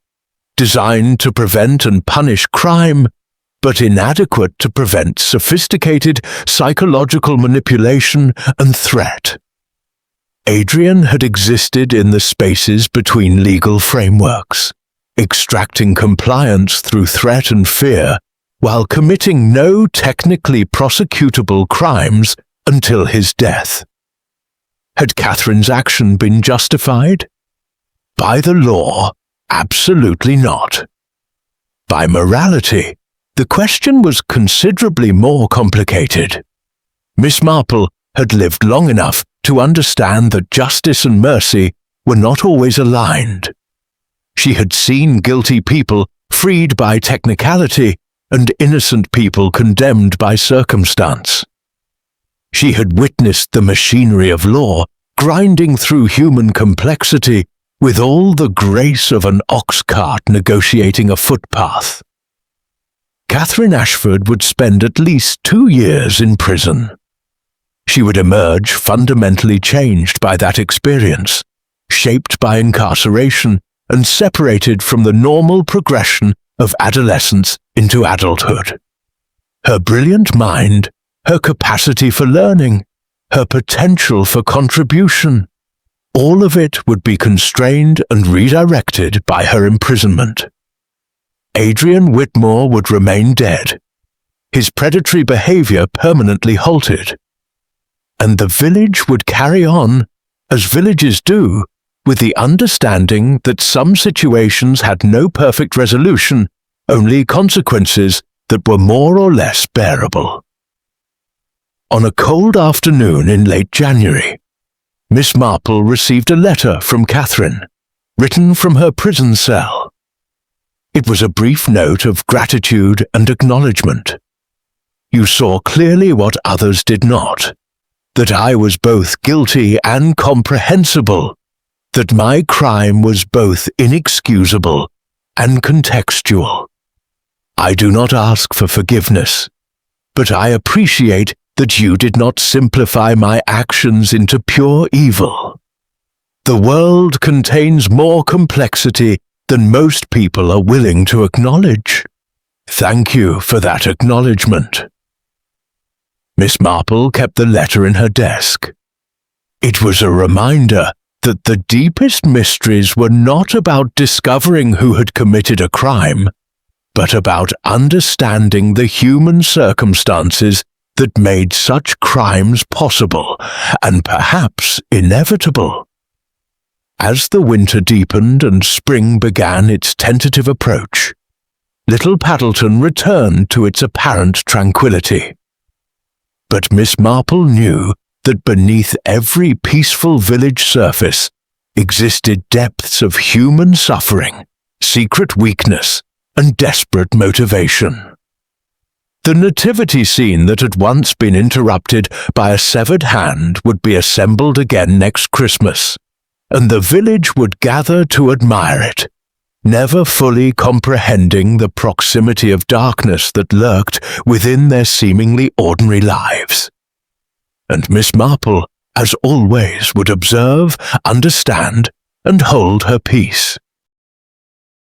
designed to prevent and punish crime, but inadequate to prevent sophisticated psychological manipulation and threat. Adrian had existed in the spaces between legal frameworks, extracting compliance through threat and fear, while committing no technically prosecutable crimes until his death. Had Catherine's action been justified? By the law, absolutely not. By morality, the question was considerably more complicated. Miss Marple had lived long enough to understand that justice and mercy were not always aligned. She had seen guilty people freed by technicality and innocent people condemned by circumstance. She had witnessed the machinery of law grinding through human complexity with all the grace of an ox cart negotiating a footpath. Catherine Ashford would spend at least 2 years in prison. She would emerge fundamentally changed by that experience, shaped by incarceration and separated from the normal progression of adolescence into adulthood. Her brilliant mind, her capacity for learning, her potential for contribution, all of it would be constrained and redirected by her imprisonment. Adrian Whitmore would remain dead, his predatory behavior permanently halted, and the village would carry on, as villages do, with the understanding that some situations had no perfect resolution, only consequences that were more or less bearable. On a cold afternoon in late January, Miss Marple received a letter from Catherine, written from her prison cell. It was a brief note of gratitude and acknowledgement. You saw clearly what others did not, that I was both guilty and comprehensible, that my crime was both inexcusable and contextual. I do not ask for forgiveness, but I appreciate that you did not simplify my actions into pure evil. The world contains more complexity than most people are willing to acknowledge. Thank you for that acknowledgement. Miss Marple kept the letter in her desk. It was a reminder that the deepest mysteries were not about discovering who had committed a crime, but about understanding the human circumstances that made such crimes possible and perhaps inevitable. As the winter deepened and spring began its tentative approach, Little Paddleton returned to its apparent tranquility. But Miss Marple knew that beneath every peaceful village surface existed depths of human suffering, secret weakness, and desperate motivation. The nativity scene that had once been interrupted by a severed hand would be assembled again next Christmas, and the village would gather to admire it, never fully comprehending the proximity of darkness that lurked within their seemingly ordinary lives. And Miss Marple, as always, would observe, understand, and hold her peace.